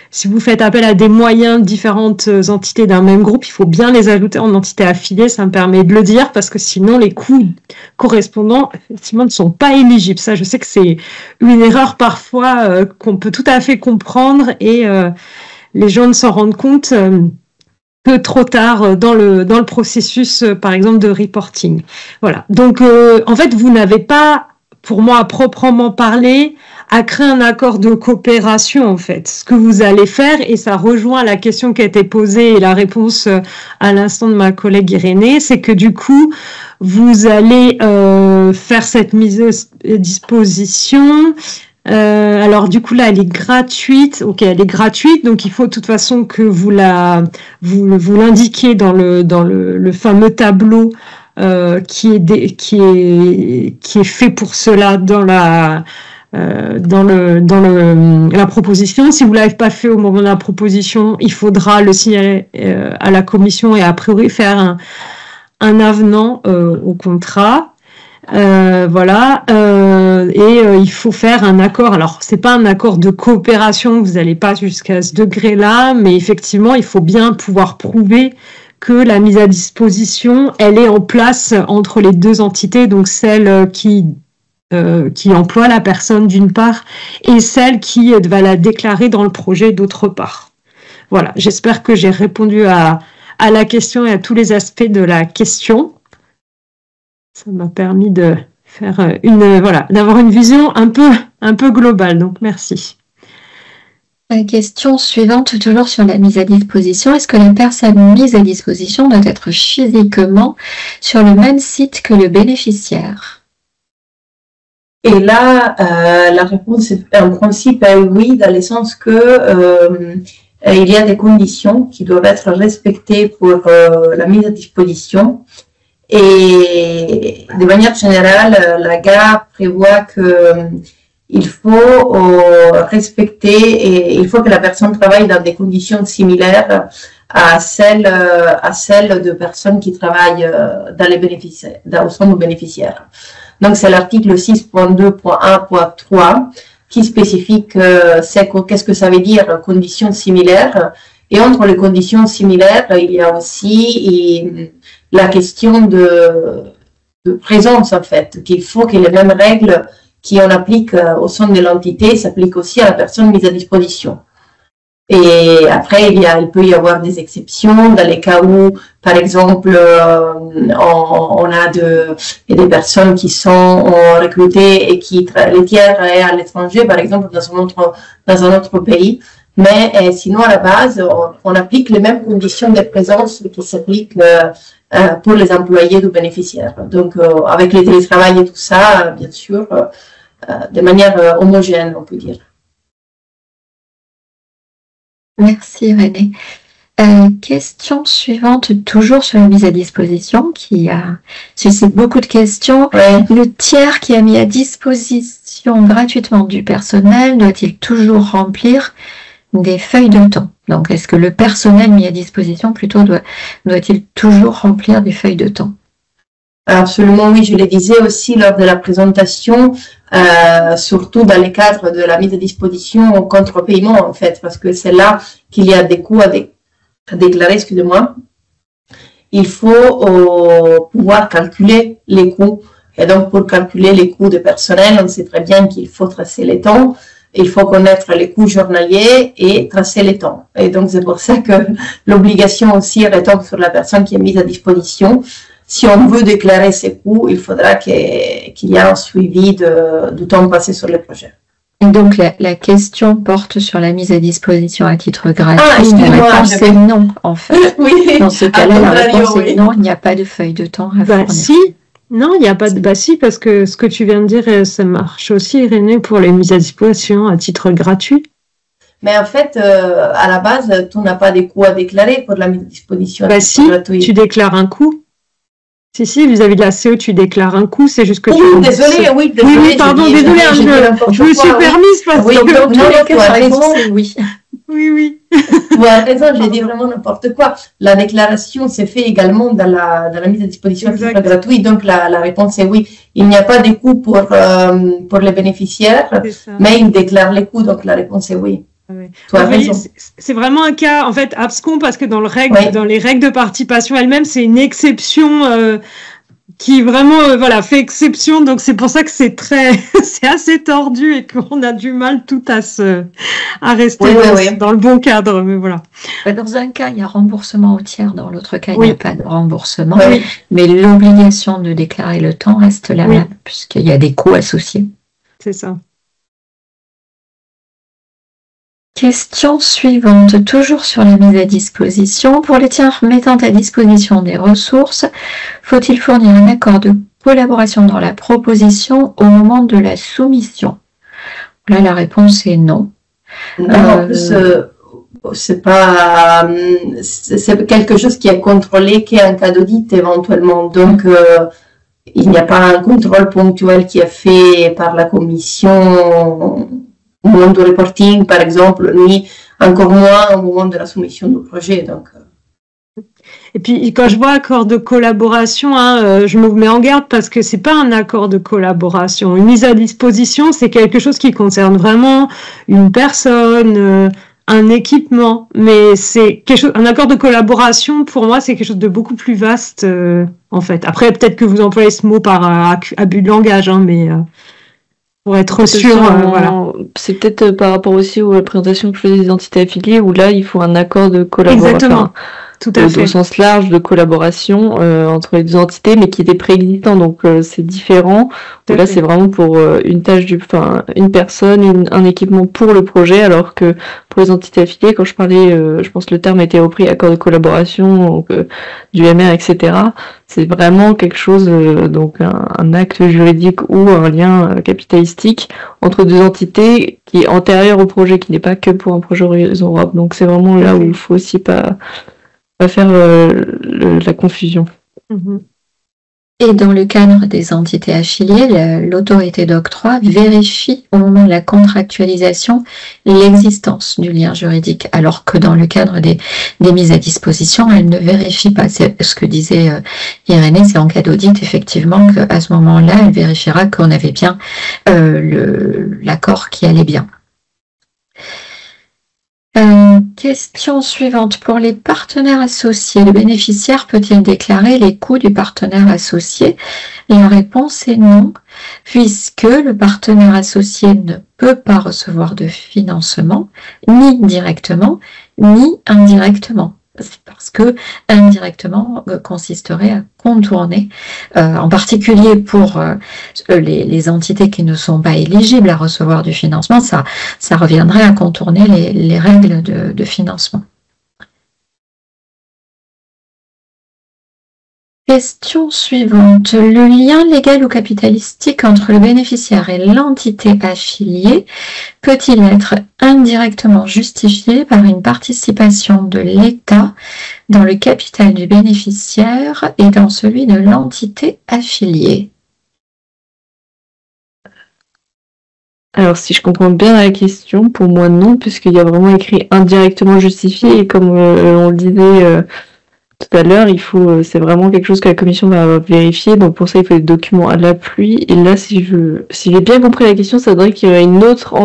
Speaker 1: si vous faites appel à des moyens de différentes entités d'un même groupe, il faut bien les ajouter en entité affiliée, ça me permet de le dire, parce que sinon les coûts correspondants, effectivement, ne sont pas éligibles. Ça, je sais que c'est une erreur parfois qu'on peut tout à fait comprendre et les gens ne s'en rendent compte que trop tard dans le processus, par exemple, de reporting. Voilà. Donc, en fait, vous n'avez pas, pour moi, à proprement parler, à créer un accord de coopération, en fait. Ce que vous allez faire, et ça rejoint la question qui a été posée et la réponse à l'instant de ma collègue Irénée, c'est que du coup, vous allez faire cette mise à disposition. Alors du coup là elle est gratuite, ok, elle est gratuite, donc il faut de toute façon que vous l'indiquiez dans le fameux tableau qui est fait pour cela dans la proposition. Si vous l'avez pas fait au moment de la proposition, il faudra le signaler à la commission et a priori faire un avenant au contrat. Voilà, il faut faire un accord. Alors, c'est pas un accord de coopération, vous n'allez pas jusqu'à ce degré-là, mais effectivement, il faut bien pouvoir prouver que la mise à disposition, elle est en place entre les deux entités, donc celle qui emploie la personne d'une part et celle qui va la déclarer dans le projet d'autre part. Voilà, j'espère que j'ai répondu à la question et à tous les aspects de la question. Ça m'a permis de faire d'avoir une vision un peu globale. Donc, merci.
Speaker 2: La question suivante, toujours sur la mise à disposition. Est-ce que la personne mise à disposition doit être physiquement sur le même site que le bénéficiaire?
Speaker 3: Et là, la réponse est en principe oui, dans le sens que il y a des conditions qui doivent être respectées pour la mise à disposition. Et de manière générale, la GA prévoit que il faut respecter et il faut que la personne travaille dans des conditions similaires à celles de personnes qui travaillent dans les bénéficiaires, au sein des bénéficiaires. Donc, c'est l'article 6.2.1.3 qui spécifie qu'est-ce que ça veut dire conditions similaires. Et entre les conditions similaires, il y a aussi la question de présence, en fait, qu'il faut que les mêmes règles qu'on applique au sein de l'entité s'appliquent aussi à la personne mise à disposition. Et après, il peut y avoir des exceptions dans les cas où, par exemple, on a des personnes qui sont recrutées et qui les tiers est à l'étranger, par exemple, dans un autre pays. Mais sinon, à la base, on applique les mêmes conditions de présence qui s'appliquent pour les employés du bénéficiaire. Donc, avec le télétravail et tout ça, bien sûr, de manière homogène, on peut dire.
Speaker 2: Merci René. Question suivante, toujours sur la mise à disposition, qui suscite beaucoup de questions.
Speaker 3: Ouais.
Speaker 2: Le tiers qui a mis à disposition gratuitement du personnel doit-il toujours remplir des feuilles de temps? Donc, est-ce que le personnel mis à disposition plutôt doit-il toujours remplir des feuilles de temps?
Speaker 3: Absolument, oui, je le disais aussi lors de la présentation, surtout dans les cadres de la mise à disposition au contre-paiement, en fait, parce que c'est là qu'il y a des coûts à déclarer, excusez-moi. Il faut pouvoir calculer les coûts. Et donc, pour calculer les coûts de personnel, on sait très bien qu'il faut tracer les temps. Il faut connaître les coûts journaliers et tracer les temps. Et donc, c'est pour ça que l'obligation aussi retombe sur la personne qui est mise à disposition. Si on veut déclarer ses coûts, il faudra qu'il y ait un suivi du temps passé sur le projet.
Speaker 2: Donc, la question porte sur la mise à disposition à titre gratuit.
Speaker 3: Excusez-moi,
Speaker 2: la réponse est non, en fait.
Speaker 3: Oui.
Speaker 2: Dans ce cas-là, la réponse est non, il n'y a pas de feuille de temps à fournir.
Speaker 1: Si, non, il n'y a pas de... Bah si, parce que ce que tu viens de dire, ça marche aussi, René, pour les mises à disposition à titre gratuit.
Speaker 3: Mais en fait, à la base, tu n'as pas des coûts à déclarer pour la mise à disposition à titre gratuit.
Speaker 1: Tu déclares un coût. Si, vis-à-vis de la CE, tu déclares un coût, c'est juste que
Speaker 3: désolé.
Speaker 1: Oui, pardon, désolé, je me suis permise parce
Speaker 3: que...
Speaker 2: Donc,
Speaker 3: non,
Speaker 2: tu as raison, oui.
Speaker 1: Oui.
Speaker 3: Tu as raison, j'ai dit vraiment n'importe quoi. La déclaration s'est faite également dans la mise à disposition à titre gratuit, donc la réponse est oui. Il n'y a pas de coûts pour les bénéficiaires, mais ils déclarent les coûts, donc la réponse est oui.
Speaker 1: Ouais. C'est vraiment un cas en fait abscon parce que dans les règles de participation elles-mêmes c'est une exception qui vraiment fait exception, donc c'est pour ça que c'est assez tordu et qu'on a du mal tout à rester dans le bon cadre, mais voilà.
Speaker 2: Dans un cas il y a remboursement au tiers, dans l'autre cas il n'y a pas de remboursement,
Speaker 3: Oui.
Speaker 2: mais l'obligation de déclarer le temps reste la même puisqu'il y a des coûts associés.
Speaker 1: C'est ça.
Speaker 2: Question suivante, toujours sur la mise à disposition. Pour les tiers mettant à disposition des ressources, faut-il fournir un accord de collaboration dans la proposition au moment de la soumission? Là, la réponse est non.
Speaker 3: Non, en plus, c'est quelque chose qui est contrôlé qu'en cas d'audit éventuellement. Donc, il n'y a pas un contrôle ponctuel qui est fait par la commission au moment du reporting, par exemple, ni encore moins au moment de la soumission du projet. Donc,
Speaker 1: Et puis, quand je vois accord de collaboration, je me mets en garde parce que c'est pas un accord de collaboration. Une mise à disposition, c'est quelque chose qui concerne vraiment une personne, un équipement. Mais c'est un accord de collaboration, pour moi, c'est quelque chose de beaucoup plus vaste, en fait. Après, peut-être que vous employez ce mot par abus de langage, mais pour être sûr, voilà.
Speaker 4: C'est peut-être par rapport aussi à la présentation que je faisais des entités affiliées, où là, il faut un accord de collaboration.
Speaker 1: Exactement. Tout à fait.
Speaker 4: Au sens large de collaboration entre les deux entités, mais qui était préexistant, donc c'est différent. Là, c'est vraiment pour une tâche une personne, un équipement pour le projet, alors que pour les entités affiliées, quand je parlais, je pense que le terme était repris accord de collaboration, donc du MR, etc. C'est vraiment quelque chose, donc un acte juridique ou un lien capitalistique entre deux entités qui est antérieur au projet, qui n'est pas que pour un projet Horizon Europe. Donc c'est vraiment là où il faut aussi pas faire la confusion.
Speaker 2: Et dans le cadre des entités affiliées, l'autorité d'octroi vérifie au moment de la contractualisation l'existence du lien juridique, alors que dans le cadre des mises à disposition, elle ne vérifie pas. C'est ce que disait Irénée, c'est en cas d'audit, effectivement, qu'à ce moment-là, elle vérifiera qu'on avait bien l'accord qui allait bien. Question suivante. Pour les partenaires associés, le bénéficiaire peut-il déclarer les coûts du partenaire associé? La réponse est non, puisque le partenaire associé ne peut pas recevoir de financement, ni directement, ni indirectement. Parce que indirectement consisterait à contourner, en particulier pour les entités qui ne sont pas éligibles à recevoir du financement, ça reviendrait à contourner les règles de financement. Question suivante. Le lien légal ou capitalistique entre le bénéficiaire et l'entité affiliée peut-il être indirectement justifié par une participation de l'État dans le capital du bénéficiaire et dans celui de l'entité affiliée?
Speaker 4: Alors, si je comprends bien la question, pour moi non, puisqu'il y a vraiment écrit indirectement justifié, et comme on le disait tout à l'heure, c'est vraiment quelque chose que la commission va vérifier, donc pour ça il faut des documents à l'appui. Et là, si j'ai bien compris la question, ça voudrait qu'il y aurait une autre,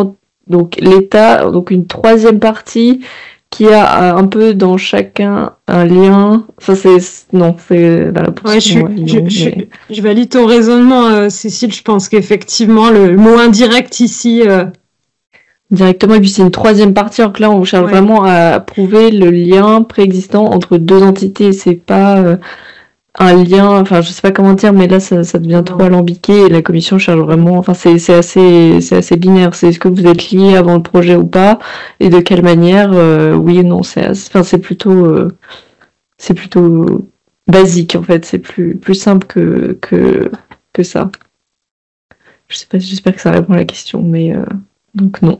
Speaker 4: donc l'État, donc une troisième partie qui a un peu dans chacun un lien. Ça c'est la réponse.
Speaker 1: Je valide ton raisonnement, Cécile. Je pense qu'effectivement le mot indirect ici.
Speaker 4: Directement, et puis c'est une troisième partie, alors que là on cherche vraiment à prouver le lien préexistant entre deux entités, c'est pas un lien, enfin je sais pas comment dire, mais là ça devient trop alambiqué et la commission cherche vraiment, enfin c'est assez binaire, c'est est-ce que vous êtes liés avant le projet ou pas, et de quelle manière, oui et non, c'est plutôt basique en fait, c'est plus simple que ça. Je sais pas, j'espère que ça répond à la question, mais donc non.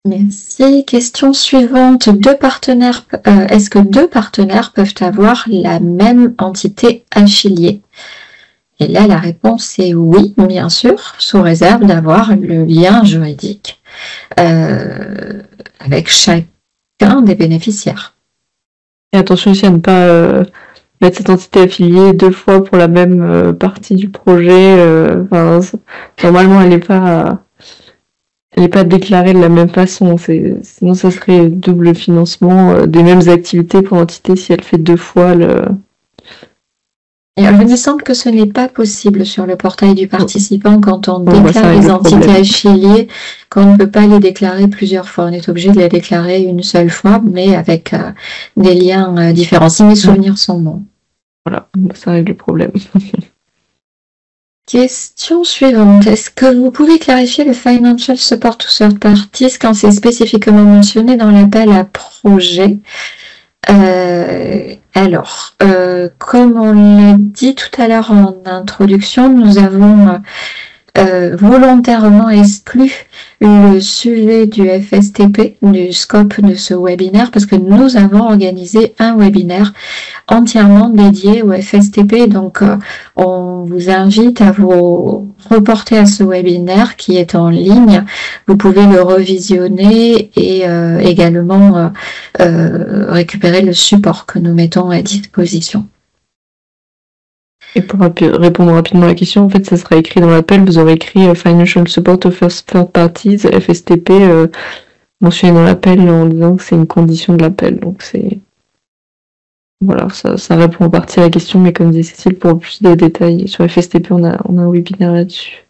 Speaker 2: Merci. Question suivante. Est-ce que deux partenaires peuvent avoir la même entité affiliée? Et là, la réponse est oui, bien sûr, sous réserve d'avoir le lien juridique avec chacun des bénéficiaires.
Speaker 4: Et attention aussi à ne pas mettre cette entité affiliée deux fois pour la même partie du projet. Normalement, elle n'est pas déclarée de la même façon. Sinon, ça serait double financement des mêmes activités pour l'entité si elle fait deux fois le...
Speaker 2: Et il me semble que ce n'est pas possible sur le portail du participant quand on déclare les entités affiliées, qu'on ne peut pas les déclarer plusieurs fois. On est obligé de les déclarer une seule fois, mais avec des liens différents. Si mes souvenirs sont bons.
Speaker 4: Voilà, ça règle le problème.
Speaker 2: Question suivante. Est-ce que vous pouvez clarifier le Financial Support to Third Parties quand c'est spécifiquement mentionné dans l'appel à projet? Comme on l'a dit tout à l'heure en introduction, nous avons volontairement exclu le sujet du FSTP, du scope de ce webinaire, parce que nous avons organisé un webinaire entièrement dédié au FSTP. Donc, on vous invite à vous reporter à ce webinaire qui est en ligne. Vous pouvez le revisionner et également récupérer le support que nous mettons à disposition.
Speaker 4: Et pour répondre rapidement à la question, en fait, ça sera écrit dans l'appel. Vous aurez écrit Financial Support of Third Parties, FSTP, mentionné dans l'appel en disant que c'est une condition de l'appel. Donc, c'est. Voilà, ça répond en partie à la question, mais comme disait Cécile, pour plus de détails sur FSTP, on a un webinaire là-dessus.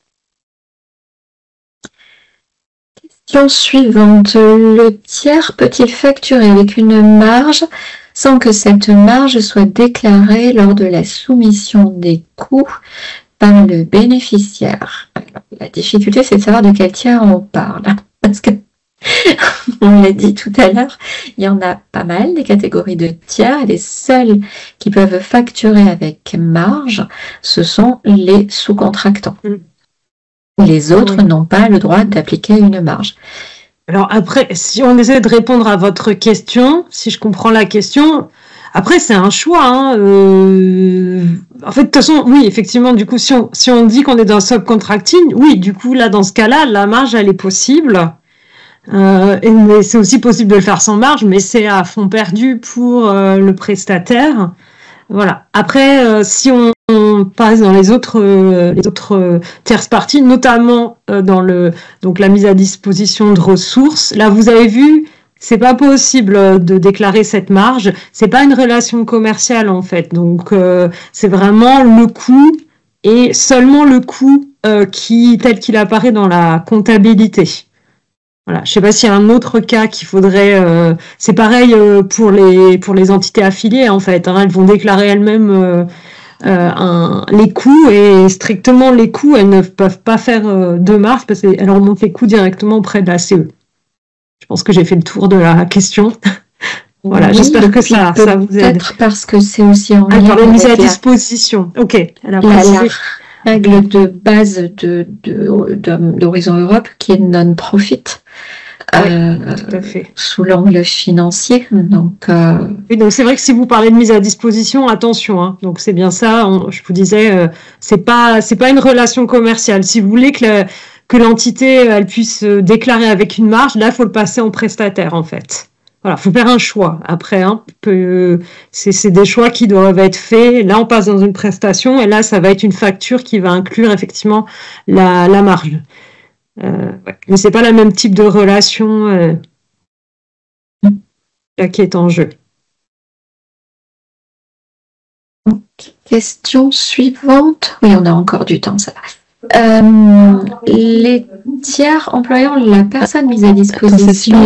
Speaker 2: Question suivante. Le tiers peut-il facturer avec une marge sans que cette marge soit déclarée lors de la soumission des coûts par le bénéficiaire? Alors, la difficulté, c'est de savoir de quel tiers on parle. Parce que, on l'a dit tout à l'heure, il y en a pas mal, des catégories de tiers, et les seuls qui peuvent facturer avec marge, ce sont les sous-contractants. Les autres n'ont pas le droit d'appliquer une marge.
Speaker 1: Alors après, si on essaie de répondre à votre question, si je comprends la question, après c'est un choix. En fait, de toute façon, oui, effectivement, du coup, si on dit qu'on est dans subcontracting, oui, du coup, là, dans ce cas-là, la marge, elle est possible. Mais c'est aussi possible de le faire sans marge, mais c'est à fond perdu pour le prestataire. Voilà. Après, si on passe dans les autres tierces parties, notamment dans donc la mise à disposition de ressources. Là, vous avez vu, c'est pas possible de déclarer cette marge. C'est pas une relation commerciale en fait. Donc c'est vraiment le coût et seulement le coût tel qu'il apparaît dans la comptabilité. Voilà, je sais pas s'il y a un autre cas qu'il faudrait. C'est pareil pour les entités affiliées en fait. Elles vont déclarer elles-mêmes les coûts et strictement les coûts, elles ne peuvent pas faire de marge parce qu'elles remontent les coûts directement auprès de la CE. Je pense que j'ai fait le tour de la question. Voilà, oui, j'espère que ça vous aide.
Speaker 2: Peut-être parce que c'est aussi en lien
Speaker 1: avec la mise à disposition. Ok.
Speaker 2: La règle de base d'Horizon Europe qui est non-profit.
Speaker 1: Tout à fait.
Speaker 2: Sous l'angle financier. Donc,
Speaker 1: oui, donc c'est vrai que si vous parlez de mise à disposition, attention. Hein. Donc c'est bien ça. Je vous disais, c'est pas une relation commerciale. Si vous voulez que l'entité elle puisse déclarer avec une marge, là il faut le passer en prestataire en fait. Voilà, faut faire un choix. Après, c'est des choix qui doivent être faits. Là, on passe dans une prestation et là, ça va être une facture qui va inclure effectivement la marge. Ouais. Mais c'est pas le même type de relation qui est en jeu.
Speaker 2: Question suivante. Oui, on a encore du temps, ça va. Les tiers employant la personne mise à disposition.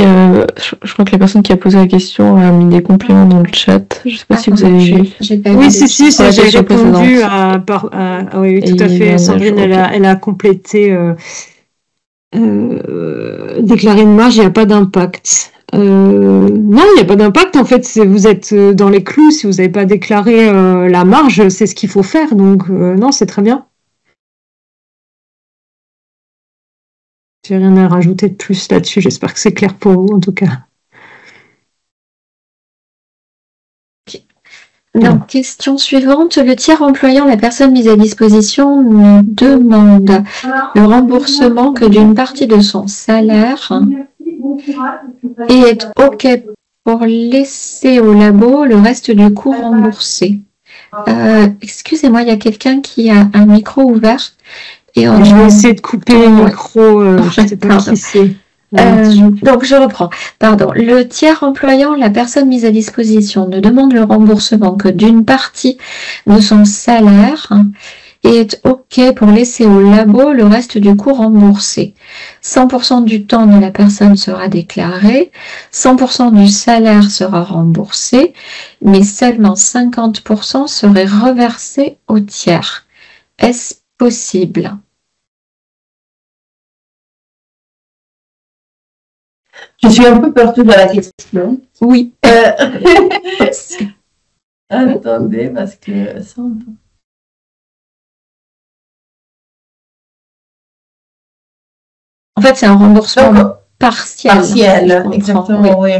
Speaker 4: Je crois que la personne qui a posé la question a mis des compléments dans le chat. Je ne sais pas si vous avez vu.
Speaker 1: Oui, si, j'ai répondu oui, tout à fait. Sandrine, elle a complété. Déclarer une marge, il n'y a pas d'impact. Non, il n'y a pas d'impact. En fait, vous êtes dans les clous. Si vous n'avez pas déclaré la marge, c'est ce qu'il faut faire. Donc, non, c'est très bien. J'ai rien à rajouter de plus là-dessus. J'espère que c'est clair pour vous, en tout cas.
Speaker 2: Donc, question suivante. Le tiers employant la personne mise à disposition ne demande le remboursement que d'une partie de son salaire et est OK pour laisser au labo le reste du coût remboursé. Excusez-moi, il y a quelqu'un qui a un micro ouvert. Et
Speaker 1: je vais essayer de couper le micro. Je ne sais pas qui c'est.
Speaker 2: Donc, je reprends. Pardon. Le tiers employant la personne mise à disposition ne demande le remboursement que d'une partie de son salaire et est OK pour laisser au labo le reste du coût remboursé. 100% du temps de la personne sera déclaré, 100% du salaire sera remboursé, mais seulement 50% serait reversé au tiers. Est-ce possible?
Speaker 3: Je suis un peu perdue de la question.
Speaker 2: Oui.
Speaker 3: Attendez, parce que ça
Speaker 2: En fait, c'est un remboursement
Speaker 3: Donc,
Speaker 2: partiel.
Speaker 3: partiel,
Speaker 2: Oui.
Speaker 3: exactement, oui.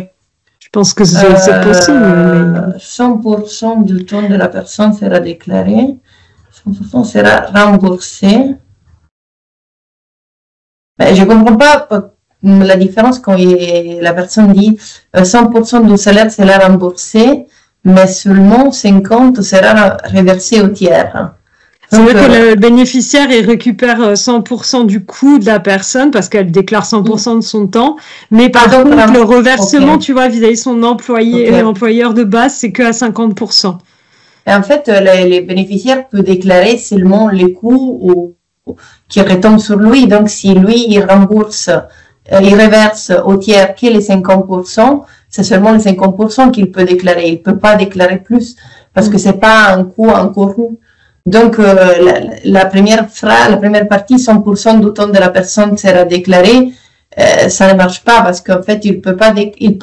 Speaker 1: Je pense que c'est possible. Mais...
Speaker 3: 100% du temps de la personne sera déclaré, 100% sera remboursé. Ben, je ne comprends pas la différence quand la personne dit 100% du salaire sera remboursé, mais seulement 50% sera reversé au tiers.
Speaker 1: C'est vrai que le bénéficiaire, il récupère 100% du coût de la personne parce qu'elle déclare 100% de son temps. Mais par contre, le reversement, tu vois, vis-à-vis son employeur de base, c'est que à 50%.
Speaker 3: Et en fait, les bénéficiaires peuvent déclarer seulement les coûts qui retombent sur lui. Donc, si lui, il rembourse, il reverse au tiers que les 50%, c'est seulement les 50% qu'il peut déclarer. Il ne peut pas déclarer plus parce que c'est pas un coût encouru. Donc, la première partie, 100% du temps de la personne sera déclaré. Ça ne marche pas parce qu'en fait, il peut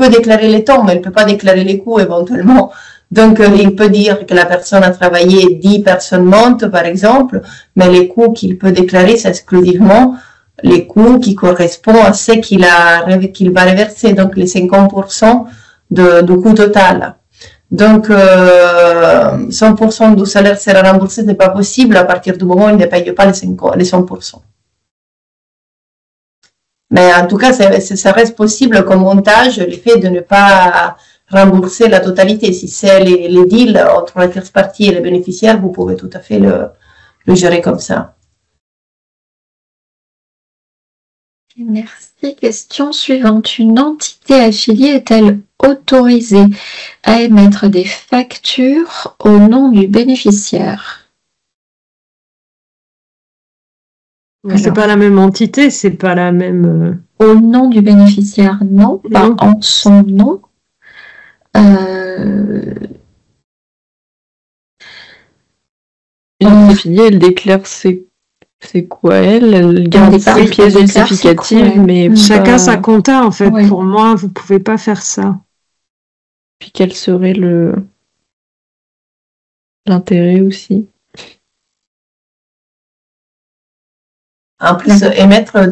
Speaker 3: déclarer les temps, mais il ne peut pas déclarer les coûts éventuellement. Donc, il peut dire que la personne a travaillé 10 personnes montent, par exemple, mais les coûts qu'il peut déclarer, c'est exclusivement les coûts qui correspondent à ce qu'il va reverser, donc les 50% du coût total. Donc, 100% du salaire sera remboursé, c'est pas possible à partir du moment où il ne paye pas les 100%. Mais en tout cas, ça reste possible comme montage, le fait de ne pas rembourser la totalité. Si c'est les deals entre la tierce partie et les bénéficiaires, vous pouvez tout à fait le gérer comme ça.
Speaker 2: Merci. Question suivante. Une entité affiliée est-elle autorisée à émettre des factures au nom du bénéficiaire?
Speaker 1: C'est pas la même entité, c'est pas la même.
Speaker 2: Au nom du bénéficiaire, non, pas en son nom.
Speaker 4: Une affiliée, elle déclare c'est quoi elle garde ses pièces justificatives, mais
Speaker 1: chacun sa compta en fait. Ouais. Pour moi, vous pouvez pas faire ça.
Speaker 4: Puis quel serait l'intérêt aussi?
Speaker 3: En plus, émettre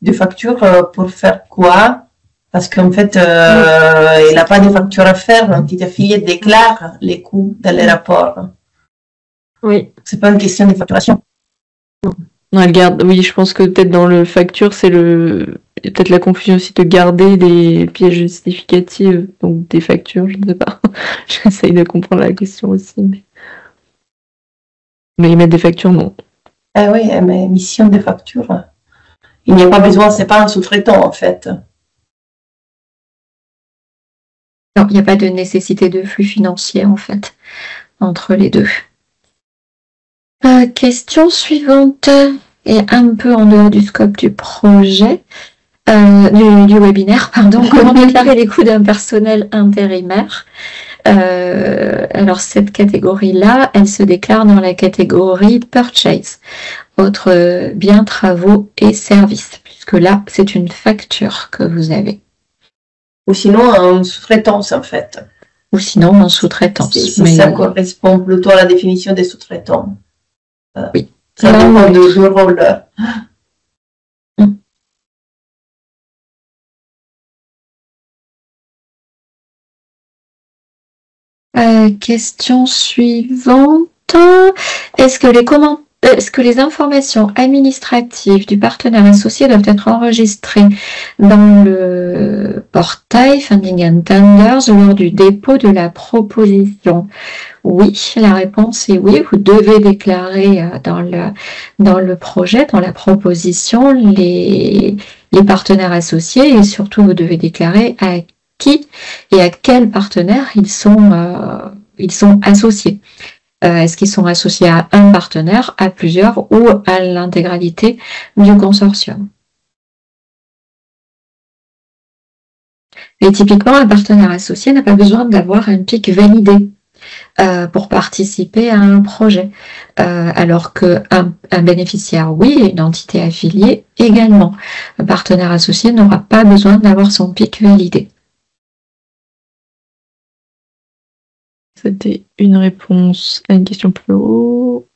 Speaker 3: des factures pour faire quoi? Parce qu'en fait, il n'a pas de factures à faire. L'entité affiliée déclare les coûts dans les rapports.
Speaker 1: Oui.
Speaker 3: C'est pas une question de facturation.
Speaker 4: Non, elle garde. Oui, je pense que peut-être dans le facture, c'est peut-être la confusion aussi de garder des pièces justificatives, donc des factures, je ne sais pas. J'essaye de comprendre la question aussi. Mais émettre des factures, non.
Speaker 3: Ah oui, mais émission des factures. Il n'y a pas besoin, c'est pas un sous-traitant en fait.
Speaker 2: Non, il n'y a pas de nécessité de flux financier en fait entre les deux. Question suivante, et un peu en dehors du scope du projet, du webinaire, pardon. Comment déclarer les coûts d'un personnel intérimaire? Alors cette catégorie-là, elle se déclare dans la catégorie purchase, autres biens, travaux et services, puisque là, c'est une facture que vous avez.
Speaker 3: Ou sinon, en sous-traitance, en fait.
Speaker 2: Ou sinon, en sous-traitance.
Speaker 3: Si ça correspond plutôt à la définition des sous-traitants.
Speaker 2: Oui.
Speaker 3: Ça dépend du rôle.
Speaker 2: Question suivante. Est-ce que les informations administratives du partenaire associé doivent être enregistrées dans le portail Funding and Tenders lors du dépôt de la proposition? Oui, la réponse est oui. Vous devez déclarer dans le projet, dans la proposition, les partenaires associés, et surtout vous devez déclarer à qui et à quel partenaire ils sont associés. Est-ce qu'ils sont associés à un partenaire, à plusieurs ou à l'intégralité du consortium? Et typiquement, un partenaire associé n'a pas besoin d'avoir un PIC validé pour participer à un projet, alors qu'un bénéficiaire, oui, et une entité affiliée également. Un partenaire associé n'aura pas besoin d'avoir son PIC validé.
Speaker 4: C'était une réponse à une question plus haut.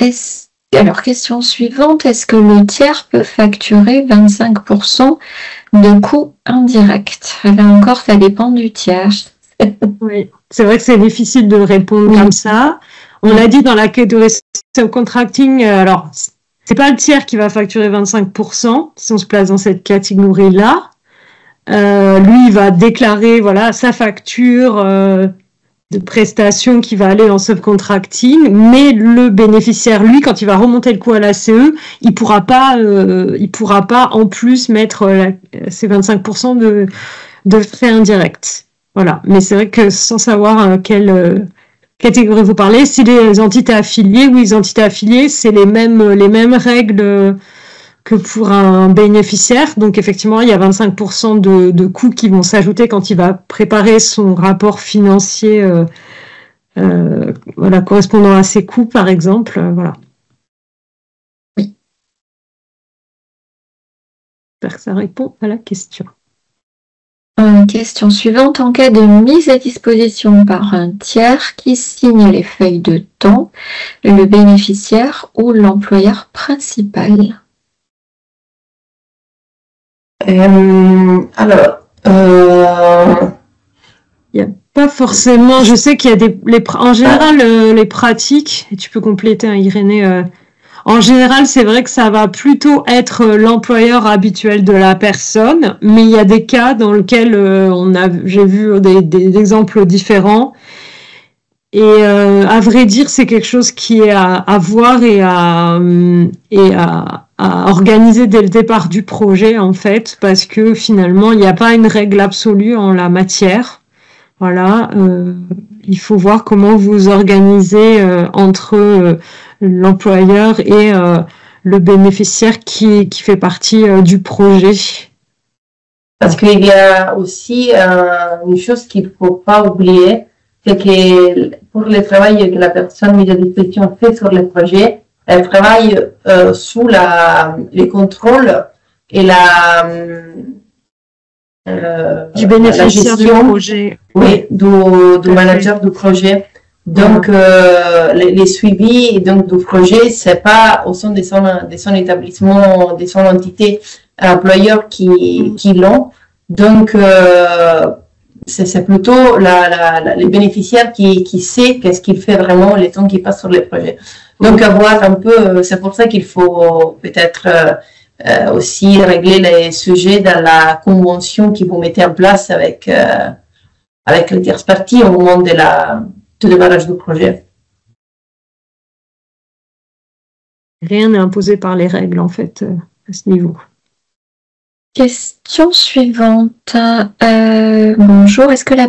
Speaker 2: Est-ce Alors, question suivante, est-ce que le tiers peut facturer 25% de coûts indirects? Là encore, ça dépend du tiers.
Speaker 1: Oui, c'est vrai que c'est difficile de répondre comme ça. On l'a dit dans la catégorie subcontracting, alors c'est pas le tiers qui va facturer 25% si on se place dans cette catégorie-là. Lui, il va déclarer voilà sa facture de prestation qui va aller en subcontracting, mais le bénéficiaire, lui, quand il va remonter le coût à la CE, il pourra pas en plus mettre ces 25% de frais indirects. Voilà. Mais c'est vrai que sans savoir quelle catégorie vous parlez, si les entités affiliées, oui, les entités affiliées, c'est les mêmes règles que pour un bénéficiaire. Donc effectivement, il y a 25% de coûts qui vont s'ajouter quand il va préparer son rapport financier voilà, correspondant à ses coûts, par exemple. Voilà.
Speaker 2: Oui.
Speaker 1: J'espère que ça répond à la question.
Speaker 2: Question suivante. En cas de mise à disposition par un tiers qui signe les feuilles de temps, le bénéficiaire ou l'employeur principal?
Speaker 3: Alors,
Speaker 1: il n'y a pas forcément. Je sais qu'il y a en général les pratiques, et tu peux compléter, hein, Irénée. En général, c'est vrai que ça va plutôt être l'employeur habituel de la personne, mais il y a des cas dans lesquels j'ai vu des exemples différents. Et à vrai dire, c'est quelque chose qui est à voir et à organiser dès le départ du projet, en fait, parce que finalement, il n'y a pas une règle absolue en la matière. Voilà, il faut voir comment vous organisez entre l'employeur et le bénéficiaire qui fait partie du projet.
Speaker 3: Parce qu'il y a aussi une chose qu'il ne faut pas oublier, c'est que pour le travail que la personne mise à disposition fait sur le projet, elle travaille sous les contrôles et
Speaker 1: du bénéficiaire du projet.
Speaker 3: Oui, du manager du projet. Donc, les suivis donc, du projet, c'est pas au sein de son établissement, de son entité employeur qui l'ont. Donc, c'est plutôt les bénéficiaires qui sait qu'est-ce qu'il fait vraiment les temps qu'il passe sur les projets. Donc, avoir un peu, c'est pour ça qu'il faut peut-être aussi régler les sujets dans la convention que vous mettez en place avec les tierces parties au moment de démarrage du projet.
Speaker 1: Rien n'est imposé par les règles, en fait, à ce niveau.
Speaker 2: Question suivante. Bonjour. Est-ce que la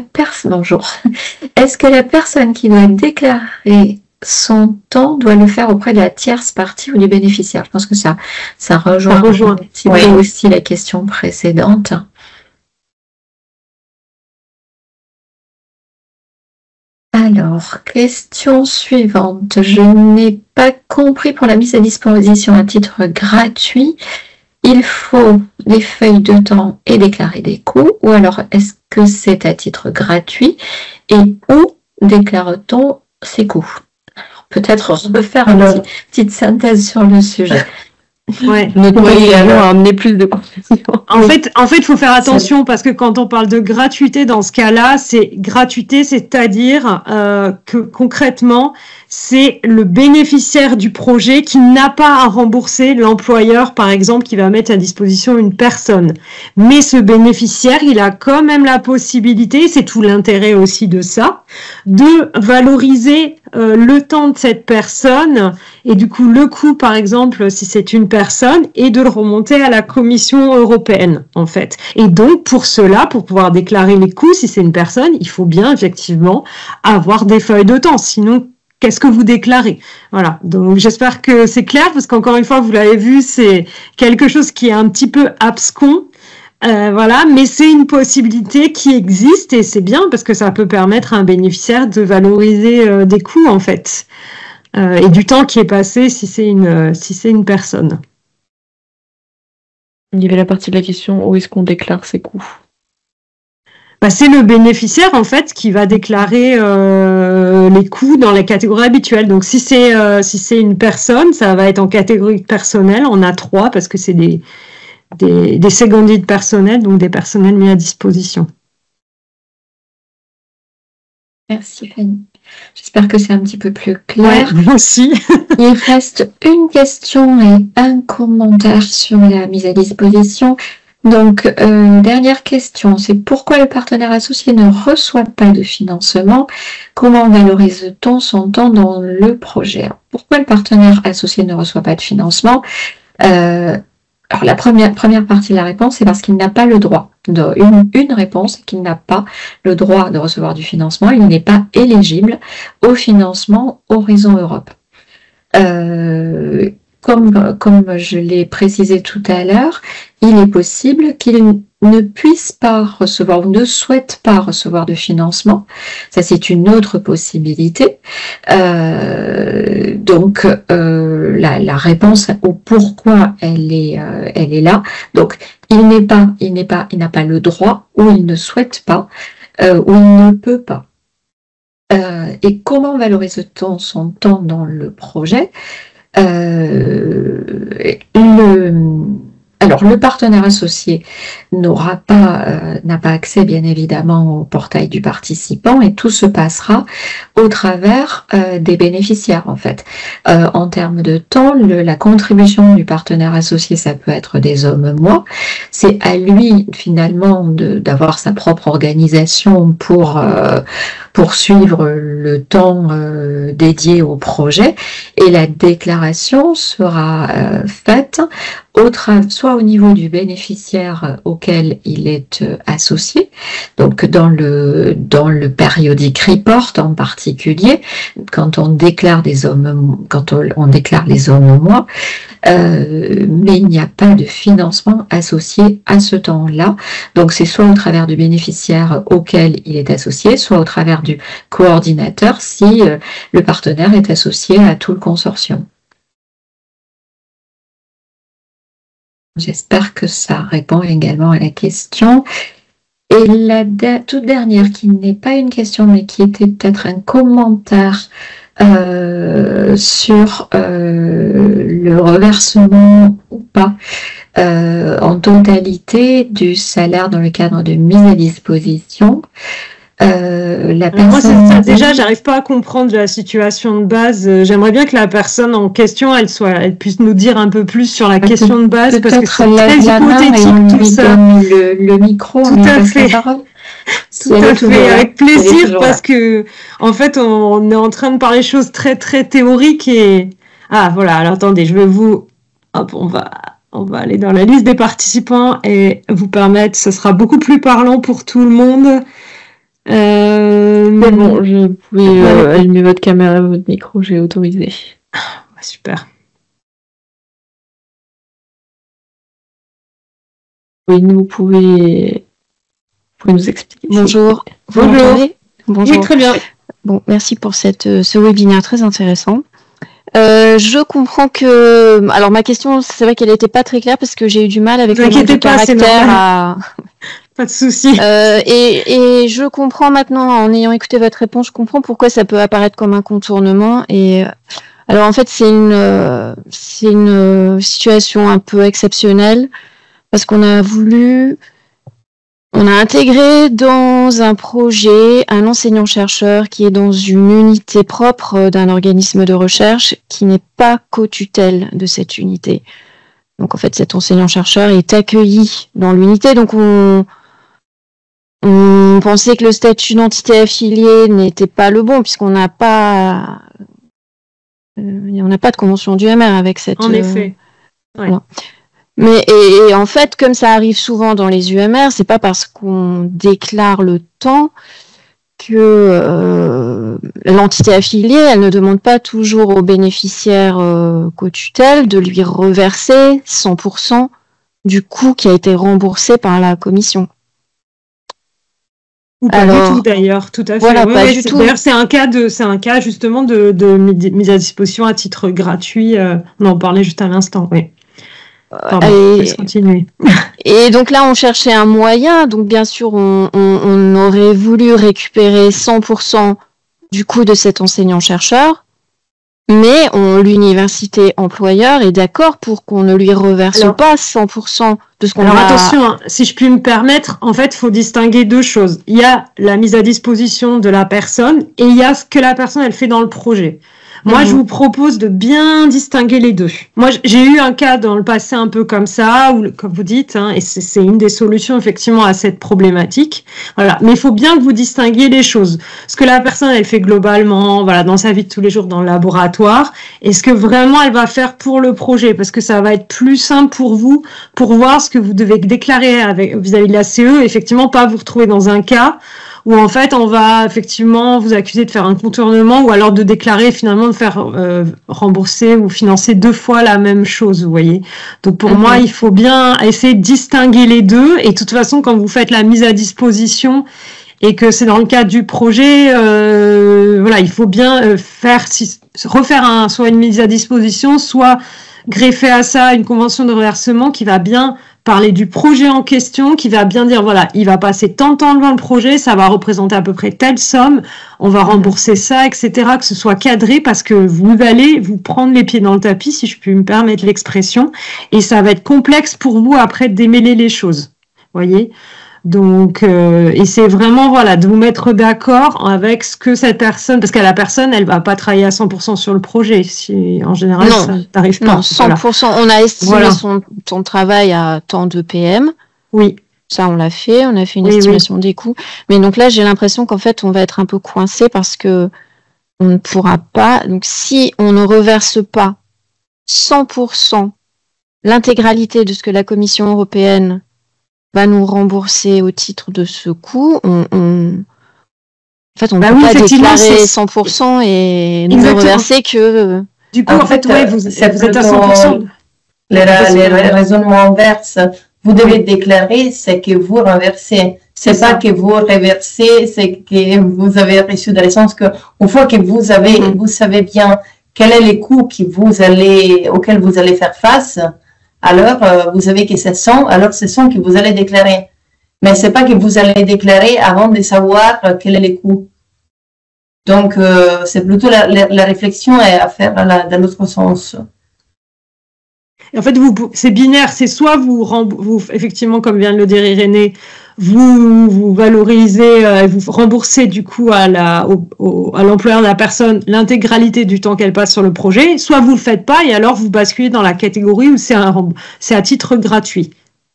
Speaker 2: personne qui doit déclarer son temps doit le faire auprès de la tierce partie ou du bénéficiaire? Je pense que ça rejoint un petit peu aussi la question précédente. Alors, question suivante. Je n'ai pas compris, pour la mise à disposition à titre gratuit, il faut des feuilles de temps et déclarer des coûts, ou alors est-ce que c'est à titre gratuit et où déclare-t-on ses coûts? Alors, peut-être refaire une petite synthèse sur le sujet.
Speaker 1: Ouais.
Speaker 4: Notre président a amené plus de confusion.
Speaker 1: En fait, il faut faire attention parce que quand on parle de gratuité dans ce cas-là, c'est gratuité, c'est-à-dire que concrètement, c'est le bénéficiaire du projet qui n'a pas à rembourser l'employeur, par exemple, qui va mettre à disposition une personne. Mais ce bénéficiaire, il a quand même la possibilité, c'est tout l'intérêt aussi de ça, de valoriser le temps de cette personne et du coup le coût, par exemple, si c'est une personne, et de le remonter à la Commission européenne, en fait. Et donc, pour cela, pour pouvoir déclarer les coûts, si c'est une personne, il faut bien, effectivement, avoir des feuilles de temps. Sinon, qu'est-ce que vous déclarez? Voilà. Donc, j'espère que c'est clair, parce qu'encore une fois, vous l'avez vu, c'est quelque chose qui est un petit peu abscon. Voilà, mais c'est une possibilité qui existe et c'est bien parce que ça peut permettre à un bénéficiaire de valoriser des coûts, en fait. Et du temps qui est passé si c'est une personne.
Speaker 4: Il y avait la partie de la question, où est-ce qu'on déclare ses coûts?
Speaker 1: c'est le bénéficiaire en fait qui va déclarer les coûts dans les catégories habituelles. Donc si c'est une personne, ça va être en catégorie personnelle. On a 3 parce que c'est des secondies de personnel, donc des personnels mis à disposition.
Speaker 2: Merci Fanny. J'espère que c'est un petit peu plus clair.
Speaker 1: Ouais, moi aussi.
Speaker 2: Il reste une question et un commentaire sur la mise à disposition. Donc, dernière question, c'est pourquoi le partenaire associé ne reçoit pas de financement? Comment valorise-t-on son temps dans le projet? Pourquoi le partenaire associé ne reçoit pas de financement? Alors, la première partie de la réponse, c'est parce qu'il n'a pas le droit. Une réponse, c'est qu'il n'a pas le droit de recevoir du financement. Il n'est pas éligible au financement Horizon Europe. Comme je l'ai précisé tout à l'heure, il est possible qu'il ne puisse pas recevoir ou ne souhaite pas recevoir de financement. Ça, c'est une autre possibilité. Donc, la réponse au pourquoi elle est là. Donc, il n'a pas le droit ou il ne souhaite pas ou il ne peut pas. Et comment valorise-t-on son temps dans le projet? Alors, le partenaire associé n'a pas accès, bien évidemment, au portail du participant et tout se passera au travers des bénéficiaires, en fait. En termes de temps, la contribution du partenaire associé, ça peut être des hommes-mois. C'est à lui, finalement, d'avoir sa propre organisation pour suivre le temps dédié au projet. Et la déclaration sera faite soit au niveau du bénéficiaire auquel il est associé, donc dans le periodic report en particulier, quand on déclare les hommes-mois, mais il n'y a pas de financement associé à ce temps-là. Donc c'est soit au travers du bénéficiaire auquel il est associé, soit au travers du coordinateur si le partenaire est associé à tout le consortium. J'espère que ça répond également à la question. Et la toute dernière, qui n'est pas une question, mais qui était peut-être un commentaire sur le reversement ou pas en totalité du salaire dans le cadre de mise à disposition.
Speaker 1: Moi, c'est ça. Déjà, j'arrive pas à comprendre la situation de base. J'aimerais bien que la personne en question, elle puisse nous dire un peu plus sur la question de base, parce que c'est très hypothétique tout ça.
Speaker 2: Le micro,
Speaker 1: tout à fait. Tout à fait, avec plaisir, parce que en fait, on est en train de parler choses très très théoriques et voilà. Alors attendez, on va aller dans la liste des participants et vous permettre. Ce sera beaucoup plus parlant pour tout le monde.
Speaker 4: Mais bon, vous pouvez allumer votre caméra et votre micro, j'ai autorisé.
Speaker 1: Super.
Speaker 4: Oui, vous pouvez nous expliquer.
Speaker 5: Bonjour.
Speaker 1: Bonjour.
Speaker 5: Bonjour.
Speaker 1: Oui, très bien.
Speaker 5: Bon, merci pour ce webinaire très intéressant. Je comprends que... Alors, ma question, c'est vrai qu'elle n'était pas très claire parce que j'ai eu du mal avec le nombre de caractères
Speaker 1: Pas de souci.
Speaker 5: Et je comprends maintenant, en ayant écouté votre réponse, je comprends pourquoi ça peut apparaître comme un contournement. Et alors, en fait, c'est une situation un peu exceptionnelle parce qu'on a intégré dans un projet un enseignant-chercheur qui est dans une unité propre d'un organisme de recherche qui n'est pas co-tutelle de cette unité. Donc, en fait, cet enseignant-chercheur est accueilli dans l'unité. Donc, on pensait que le statut d'entité affiliée n'était pas le bon, puisqu'on n'a pas de convention d'UMR avec cette...
Speaker 1: En effet. Ouais.
Speaker 5: Voilà. Mais et en fait, comme ça arrive souvent dans les UMR, c'est pas parce qu'on déclare le temps que l'entité affiliée, elle ne demande pas toujours au bénéficiaire co-tutelle de lui reverser 100% du coût qui a été remboursé par la commission.
Speaker 1: Ou pas du tout d'ailleurs, tout à fait.
Speaker 5: Voilà, pas du tout.
Speaker 1: D'ailleurs, c'est un cas justement de mise à disposition à titre gratuit. On en parlait juste à l'instant, oui. Pardon, je laisse continuer.
Speaker 5: Et donc là, on cherchait un moyen. Donc bien sûr, on aurait voulu récupérer 100% du coût de cet enseignant-chercheur, mais l'université employeur est d'accord pour qu'on ne lui reverse pas 100% de ce qu'on a.
Speaker 1: Alors attention, hein, si je puis me permettre, en fait, il faut distinguer deux choses. Il y a la mise à disposition de la personne et il y a ce que la personne elle fait dans le projet. Moi, je vous propose de bien distinguer les deux. Moi, j'ai eu un cas dans le passé un peu comme ça, où, comme vous dites, hein, et c'est une des solutions effectivement à cette problématique. Voilà. Mais il faut bien que vous distinguiez les choses. Ce que la personne, elle fait globalement, voilà, dans sa vie de tous les jours dans le laboratoire, et ce que vraiment elle va faire pour le projet, parce que ça va être plus simple pour vous, pour voir ce que vous devez déclarer vis-à-vis de la CE, effectivement, pas vous retrouver dans un cas où en fait on va effectivement vous accuser de faire un contournement ou alors de déclarer finalement de faire rembourser ou financer 2 fois la même chose, vous voyez. Donc pour moi, il faut bien essayer de distinguer les deux et de toute façon quand vous faites la mise à disposition et que c'est dans le cadre du projet, voilà, il faut bien refaire soit une mise à disposition, soit greffer à ça une convention de reversement qui va bien parler du projet en question, qui va bien dire, voilà, il va passer tant de temps devant le projet, ça va représenter à peu près telle somme, on va rembourser ça, etc., que ce soit cadré parce que vous allez vous prendre les pieds dans le tapis, si je puis me permettre l'expression, et ça va être complexe pour vous après de démêler les choses, voyez. Donc, et c'est vraiment, voilà, de vous mettre d'accord avec ce que cette personne, parce que la personne, elle va pas travailler à 100% sur le projet. Si, en général,
Speaker 5: non,
Speaker 1: ça n'arrive pas.
Speaker 5: Non, 100%. Voilà. On a estimé son travail à tant de PM.
Speaker 1: Oui.
Speaker 5: Ça, on l'a fait. On a fait une estimation des coûts. Mais donc là, j'ai l'impression qu'en fait, on va être un peu coincé parce que on ne pourra pas. Donc, si on ne reverse pas 100% l'intégralité de ce que la Commission européenne va nous rembourser au titre de ce coût, en fait, on ne peut pas déclarer 100% et ne reverser que...
Speaker 1: Du coup, en fait, ouais, vous êtes à 100%.
Speaker 3: Les raisonnements inverses. Vous devez déclarer ce que vous renversez. C'est pas que vous reversez, c'est que vous avez reçu dans le sens que, une fois que vous savez bien quel est les coûts auxquels vous allez faire face, alors vous savez que ce sont que vous allez déclarer. Mais c'est pas que vous allez déclarer avant de savoir quel est le coût. Donc c'est plutôt la réflexion à faire dans l'autre sens.
Speaker 1: En fait, c'est binaire, c'est soit vous effectivement, comme vient de le dire Irénée, vous valorisez, vous remboursez du coup à l'employeur de la personne l'intégralité du temps qu'elle passe sur le projet, soit vous le faites pas et alors vous basculez dans la catégorie où c'est à titre gratuit.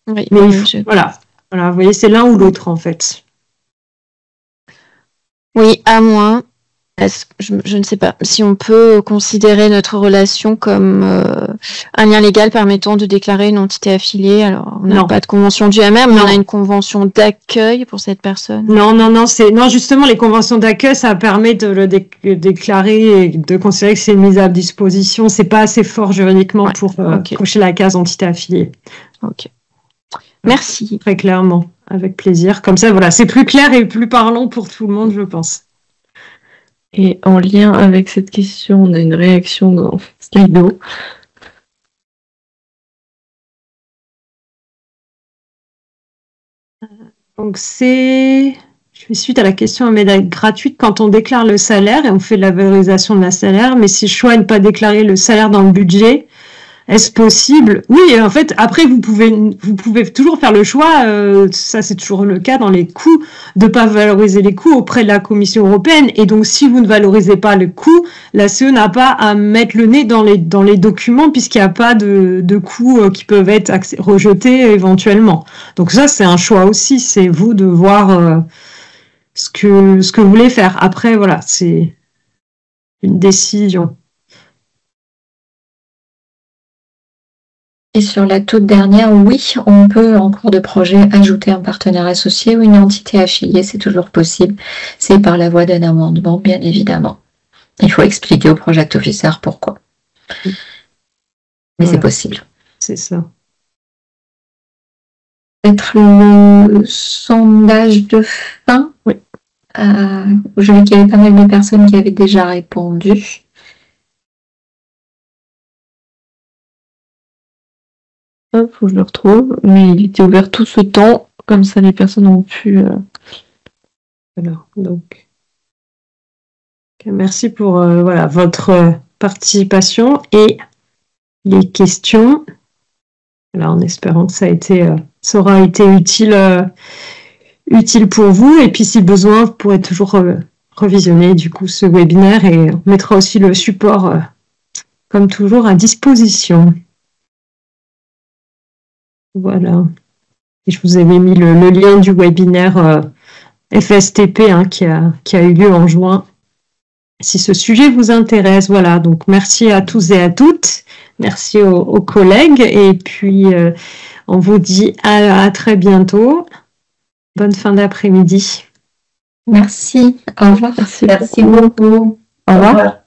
Speaker 5: Oui,
Speaker 1: mais voilà, vous voyez, c'est l'un ou l'autre en fait.
Speaker 5: Oui, à moins. Je ne sais pas si on peut considérer notre relation comme un lien légal permettant de déclarer une entité affiliée. Alors, on n'a pas de convention du MR, mais on a une convention d'accueil pour cette personne.
Speaker 1: Non, justement, les conventions d'accueil, ça permet de le déclarer et de considérer que c'est une mise à disposition. C'est pas assez fort juridiquement pour cocher la case entité affiliée.
Speaker 5: Ok. Merci.
Speaker 1: Très clairement, avec plaisir. Comme ça, voilà, c'est plus clair et plus parlant pour tout le monde, je pense.
Speaker 4: Et en lien avec cette question, on a une réaction dans Slido.
Speaker 1: Donc je fais suite à la question à médaille gratuite quand on déclare le salaire et on fait de la valorisation de la salaire, mais si je choisis de ne pas déclarer le salaire dans le budget, est-ce possible? Oui, en fait, après, vous pouvez toujours faire le choix, ça c'est toujours le cas dans les coûts, de pas valoriser les coûts auprès de la Commission européenne. Et donc, si vous ne valorisez pas le coût, la CE n'a pas à mettre le nez dans les documents puisqu'il n'y a pas de coûts qui peuvent être rejetés éventuellement. Donc ça, c'est un choix aussi. C'est vous de voir ce que vous voulez faire. Après, voilà, c'est une décision.
Speaker 2: Et sur la toute dernière, oui, on peut en cours de projet ajouter un partenaire associé ou une entité affiliée, c'est toujours possible. C'est par la voie d'un amendement, bien évidemment. Il faut expliquer au project officer pourquoi. Mais c'est possible.
Speaker 1: C'est ça.
Speaker 2: Peut-être le sondage de fin.
Speaker 1: Oui.
Speaker 2: Je vois qu'il y avait pas mal de personnes qui avaient déjà répondu.
Speaker 4: faut que je le retrouve. Mais il était ouvert tout ce temps, comme ça les personnes ont pu...
Speaker 1: Alors, donc, merci pour voilà, votre participation et les questions. Alors, en espérant que ça aura été utile pour vous. Et puis, si besoin, vous pourrez toujours revisionner du coup ce webinaire et on mettra aussi le support, comme toujours, à disposition. Voilà. Et je vous avais mis le lien du webinaire FSTP qui a eu lieu en juin. Si ce sujet vous intéresse, voilà. Donc, merci à tous et à toutes. Merci aux collègues. Et puis, on vous dit à très bientôt. Bonne fin d'après-midi.
Speaker 2: Merci. Au revoir.
Speaker 3: Merci beaucoup.
Speaker 4: Au revoir.